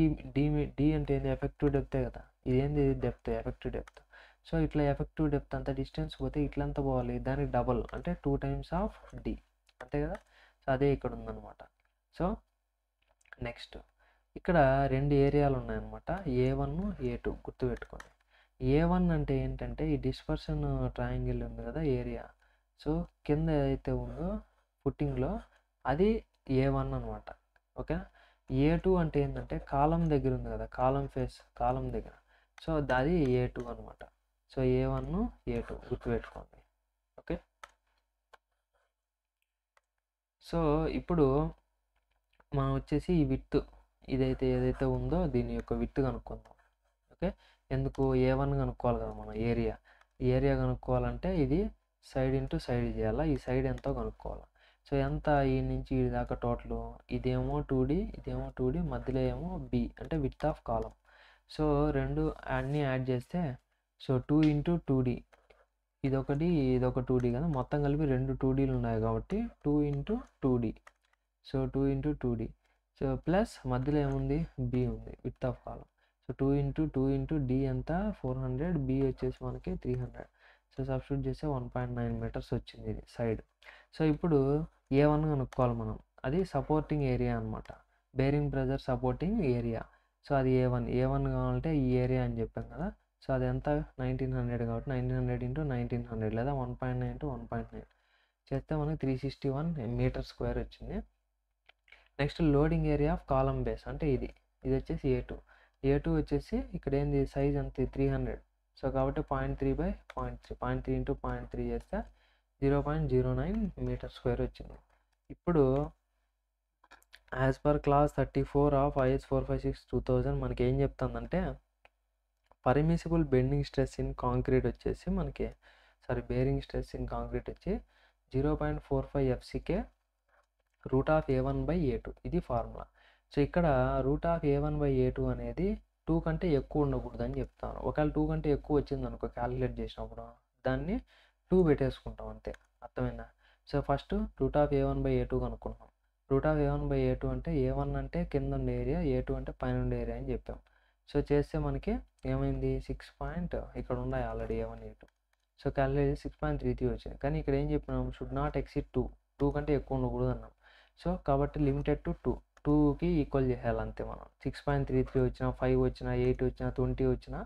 అంటే ఏంది, ఎఫెక్టివ్ డెప్తే కదా. ఇదేంది డెప్త్, ఎఫెక్టివ్ డెప్త్. సో ఇట్లా ఎఫెక్టివ్ డెప్త్ అంత డిస్టెన్స్ పోతే ఇట్లా ఎంత పోవాలి, దానికి డబుల్ అంటే 2 టైమ్స్ ఆఫ్ డి, అంతే కదా. సో అదే ఇక్కడ ఉందన్నమాట. సో నెక్స్ట్ ఇక్కడ 2 ఏరియాలు ఉన్నాయన్నమాట, A1 A2 గుర్తుపెట్టుకోండి. A1 అంటే ఏంటంటే ఈ డిస్పర్షన్ ట్రయాంగిల్ ఉంది కదా ఏరియా. సో కింద ఏదైతే ఉందో ఫుట్టింగ్లో అది A1 అనమాట. ఓకే. A2 అంటే ఏంటంటే కాలం దగ్గర ఉంది కదా, కాలం ఫేస్, కాలం దగ్గర. సో అది A2 అనమాట. సో A1 A2 గుర్తుపెట్టుకోండి. ఓకే. సో ఇప్పుడు మనం వచ్చేసి ఈ విడ్త్ ఏదైతే ఉందో దీని యొక్క విడ్త్ కనుక్కుందాం. ఓకే. ఎందుకు A1 కనుక్కోవాలి కదా మనం, ఏరియా కనుక్కోవాలంటే ఇది సైడ్ ఇంటూ సైడ్ చేయాలా, ఈ సైడ్ ఎంతో కనుక్కోవాలి. సో ఎంత ఈ నుంచి ఈ దాకా టోటల్, ఇదేమో 2D, ఇదేమో 2D, మధ్యలో ఏమో B అంటే విడ్త్ ఆఫ్ కాలం. సో రెండు అన్నీ యాడ్ చేస్తే సో 2 × 2D, ఇదొకటి 2D కదా, మొత్తం కలిపి 2 2Dలు ఉన్నాయి కాబట్టి 2 × 2D. So 2 × 2D. So plus మధ్యలో ఏముంది, B ఉంది, width of column. So 2 × 2 × D ఎంత 400, B వచ్చేసి మనకి 300. సో సబ్స్టిట్యూట్ చేస్తే 1.9 మీటర్స్ వచ్చింది ఇది సైడ్. సో ఇప్పుడు A1 కనుక్కోవాలి మనం, అది సపోర్టింగ్ ఏరియా అనమాట, bearing pressure supporting area. So అది A1 కావాలంటే ఈ ఏరియా అని చెప్పాం కదా. సో అది ఎంత 1900 కాబట్టి 1900 × 1900 లేదా 1.9 × 1.9 చేస్తే మనకి 361 మీటర్ స్క్వేర్ వచ్చింది. Next loading area of column base అంటే ఇది వచ్చేసి A2 వచ్చేసి ఇక్కడ ఏంది సైజ్ అంతే 300. సో కాబట్టి 0.3/0.3, 0.3 × 0.3 చేస్తే 0.09 మీటర్ స్క్వేర్ వచ్చింది. ఇప్పుడు as per class 34 of IS 456/2000 మనకి ఏం చెప్తుందంటే permissible bending stress in concrete వచ్చేసి మనకి బేరింగ్ స్ట్రెస్ ఇన్ కాంక్రీట్ వచ్చి 0.45 FCK √A1/A2 ఇది ఫార్ములా. సో ఇక్కడ √A1/A2 అనేది 2 కంటే ఎక్కువ ఉండకూడదు అని చెప్తాను. ఒకవేళ 2 కంటే ఎక్కువ వచ్చింది అనుకో క్యాలిక్యులేట్ చేసినప్పుడు దాన్ని 2 పెట్టేసుకుంటాం అంతే, అర్థమైందా. So first √A1/A2 కనుక్కుంటాం. √A1/A2 అంటే A1 అంటే కింద ఉండే ఏరియా, A2 అంటే పైన ఉండే ఏరియా అని చెప్పాం. సో చేస్తే మనకి ఏమైంది 6 ఇక్కడ ఉన్నాయి already A1 A2. So calculate 6.33 వచ్చింది. కానీ ఇక్కడ ఏం చెప్పినాం, షుడ్ నాట్ ఎక్సీడ్ 2 కంటే ఎక్కువ ఉండకూడదు అన్నాం. సో కాబట్టి లిమిటెడ్ టు 2కి ఈక్వల్ చేయాలి అంతే. మనం 6.33 వచ్చినా, 5 వచ్చినా, 8 వచ్చినా, 20 వచ్చినా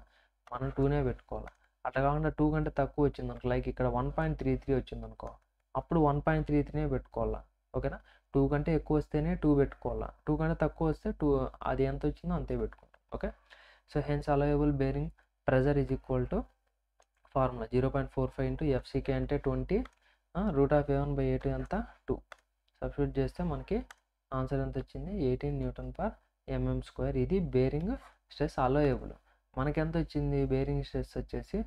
మనం 2నే పెట్టుకోవాలి. అట్లా కాకుండా 2 కంటే తక్కువ వచ్చింది అనుకో, లైక్ ఇక్కడ 1.33 వచ్చింది అనుకో, అప్పుడు 1.33నే పెట్టుకోవాలా. ఓకేనా. 2 కంటే ఎక్కువ వస్తేనే 2 పెట్టుకోవాలా, 2 కంటే తక్కువ వస్తే 2 అది ఎంత వచ్చిందో అంతే పెట్టుకుంటాం. Okay. So hence allowable bearing pressure is equal to formula 0.45 × FCK అంటే 20, √A1/A2 ఎంత 2. సబ్స్టిట్యూట్ చేస్తే మనకి ఆన్సర్ ఎంత వచ్చింది 18 Nm². ఇది బేరింగ్ స్ట్రెస్ అలౌయబుల్. మనకి ఎంత వచ్చింది బేరింగ్ స్ట్రెస్ వచ్చేసి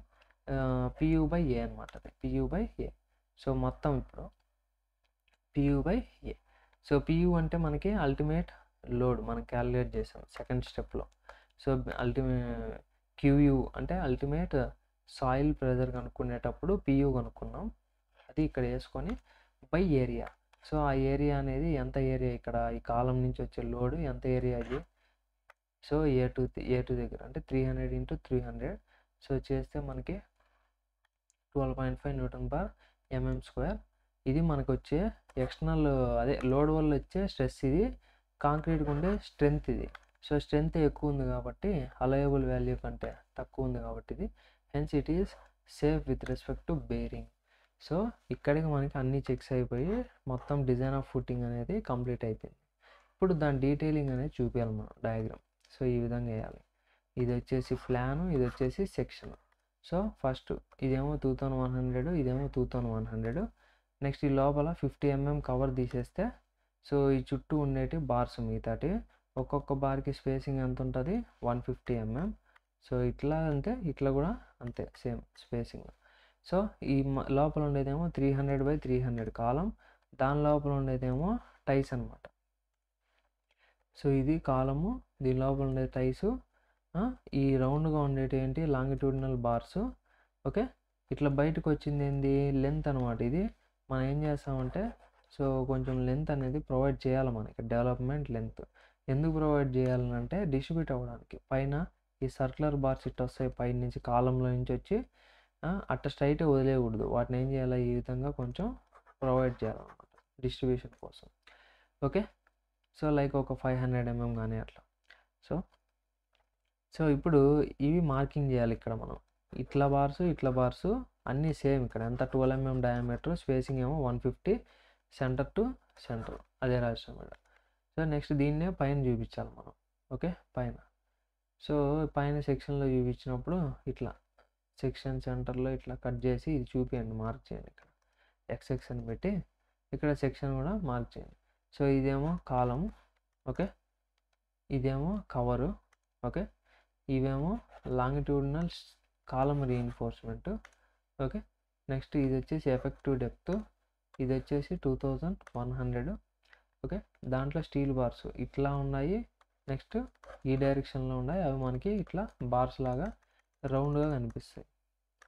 PU/A అనమాట, PU/A. సో మొత్తం ఇప్పుడు PU/A. సో PU అంటే మనకి అల్టిమేట్ లోడ్ మనం క్యాలిక్యులేట్ చేసాం సెకండ్ స్టెప్లో. సో QU అంటే అల్టిమేట్ సాయిల్ ప్రెజర్ కనుక్కునేటప్పుడు PU కనుక్కున్నాం, అది ఇక్కడ వేసుకొని బై ఏరియా. సో ఆ ఏరియా అనేది ఎంత ఏరియా, ఇక్కడ ఈ కాలం నుంచి వచ్చే లోడ్ ఎంత ఏరియా అది. సో A2 దగ్గర అంటే 300 × 300. సో చేస్తే మనకి 12.5 Nm². ఇది మనకు వచ్చే ఎక్స్టర్నల్ అదే లోడ్ వల్ల వచ్చే స్ట్రెస్, ఇది కాంక్రీట్కి ఉండే స్ట్రెంత్ ఇది. సో స్ట్రెంత్ ఎక్కువ ఉంది కాబట్టి అలౌయబుల్ వాల్యూ కంటే తక్కువ ఉంది కాబట్టి ఇది hence it is safe with respect to bearing. So ఇక్కడికి మనకి అన్ని చెక్స్ అయిపోయి మొత్తం డిజైన్ ఆఫ్ ఫుటింగ్ అనేది కంప్లీట్ అయిపోయింది. ఇప్పుడు దాని డీటెయిలింగ్ అనేది చూపించాలి మనం డయాగ్రామ్. సో ఈ విధంగా వేయాలి. ఇది వచ్చేసి ప్లాను, ఇది వచ్చేసి సెక్షన్. సో ఫస్ట్ ఇదేమో 2100, ఇదేమో 2100. నెక్స్ట్ ఈ లోపల 50 mm కవర్ తీసేస్తే సో ఈ చుట్టూ ఉండేటి బార్స్ మిగతాటి. ఒక్కొక్క బార్కి స్పేసింగ్ ఎంత ఉంటుంది? 150 mm. సో ఇట్లా అంటే ఇట్లా కూడా అంతే సేమ్ స్పేసింగ్. సో ఈ లోపల ఉండేదేమో 300x300 కాలం, దాని లోపల ఉండేదేమో టైస్ అనమాట. సో ఇది కాలము, దీని లోపల ఉండే టైసు. ఈ రౌండ్గా ఉండేటి ఏంటి? Longitudinal bars. ఓకే, ఇట్లా బయటకు వచ్చింది ఏంది? లెంత్ అనమాట. ఇది మనం ఏం చేస్తామంటే సో కొంచెం లెంత్ అనేది ప్రొవైడ్ చేయాలి మనకి, డెవలప్మెంట్ లెంత్. ఎందుకు ప్రొవైడ్ చేయాలంటే డిస్ట్రిబ్యూట్ అవ్వడానికి. పైన ఈ సర్క్యులర్ బార్స్ ఇట్లా వస్తాయి పైన నుంచి, కాలంలో నుంచి వచ్చి అట్ట స్ట్రైట్గా వదిలేయకూడదు. వాటిని ఏం చేయాలి? ఈ విధంగా కొంచెం ప్రొవైడ్ చేయాలన్నమాట డిస్ట్రిబ్యూషన్ కోసం. ఓకే, సో లైక్ ఒక 500 mm కానీ అట్లా. సో ఇప్పుడు ఇవి మార్కింగ్ చేయాలి ఇక్కడ మనం. ఇట్లా బార్సు అన్నీ సేమ్. ఇక్కడ ఎంత 12 mm డయామీటర్, స్పేసింగ్ ఏమో 150, సెంటర్ టు సెంటర్ అదే రాష్ట్రం మీద. సో నెక్స్ట్ దీన్నే పైన చూపించాలి మనం. ఓకే, పైన. సో పైన సెక్షన్లో చూపించినప్పుడు ఇట్లా సెక్షన్ సెంటర్లో ఇట్లా కట్ చేసి ఇది చూపించండి, మార్క్ చేయండి. ఇక్కడ XX అని పెట్టి ఇక్కడ సెక్షన్ కూడా మార్క్ చేయండి. సో ఇదేమో కాలం. ఓకే, ఇదేమో కవరు. ఓకే, ఇవేమో లాంగిట్యూడినల్ కాలం రీఇన్ఫోర్స్మెంట్. ఓకే, నెక్స్ట్ ఇది వచ్చేసి ఎఫెక్టివ్ డెప్త్, ఇది వచ్చేసి 2100. ఓకే, దాంట్లో స్టీల్ బార్స్ ఇట్లా ఉన్నాయి, నెక్స్ట్ ఈ డైరెక్షన్లో ఉన్నాయి. అవి మనకి ఇట్లా బార్స్ లాగా రౌండ్గా కనిపిస్తాయి.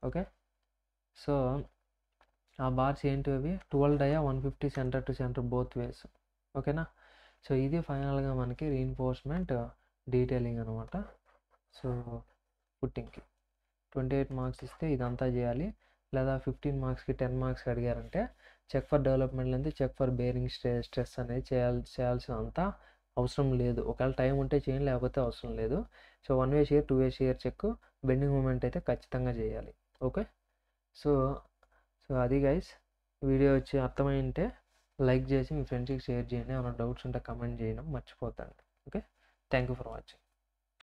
ఓకే, సో ఆ బార్స్ ఏంటి? అవి 12 dia 150 centre to centre both ways. ఓకేనా? సో ఇది ఫైనల్గా మనకి రీఇన్ఫోర్స్మెంట్ డీటెయిలింగ్ అనమాట. సో పుట్టింగ్కి 28 మార్క్స్ ఇస్తే ఇదంతా చేయాలి. లేదా 15 మార్క్స్కి 10 మార్క్స్కి అడిగారంటే check for development length, check for bearing stress అనేది చేయాల్సినంత అవసరం లేదు. ఒకవేళ టైం ఉంటే చేయండి, లేకపోతే అవసరం లేదు. సో 1 వే షేర్, 2 వే షేర్ చెక్, బెండింగ్ మూమెంట్ అయితే ఖచ్చితంగా చేయాలి. ఓకే, సో అది గైస్. వీడియో వచ్చి అర్థమైంటే లైక్ చేసి మీ ఫ్రెండ్స్కి షేర్ చేయండి. ఏమైనా డౌట్స్ ఉంటే కమెంట్ చేయడం మర్చిపోతండి. Okay, thank you for watching.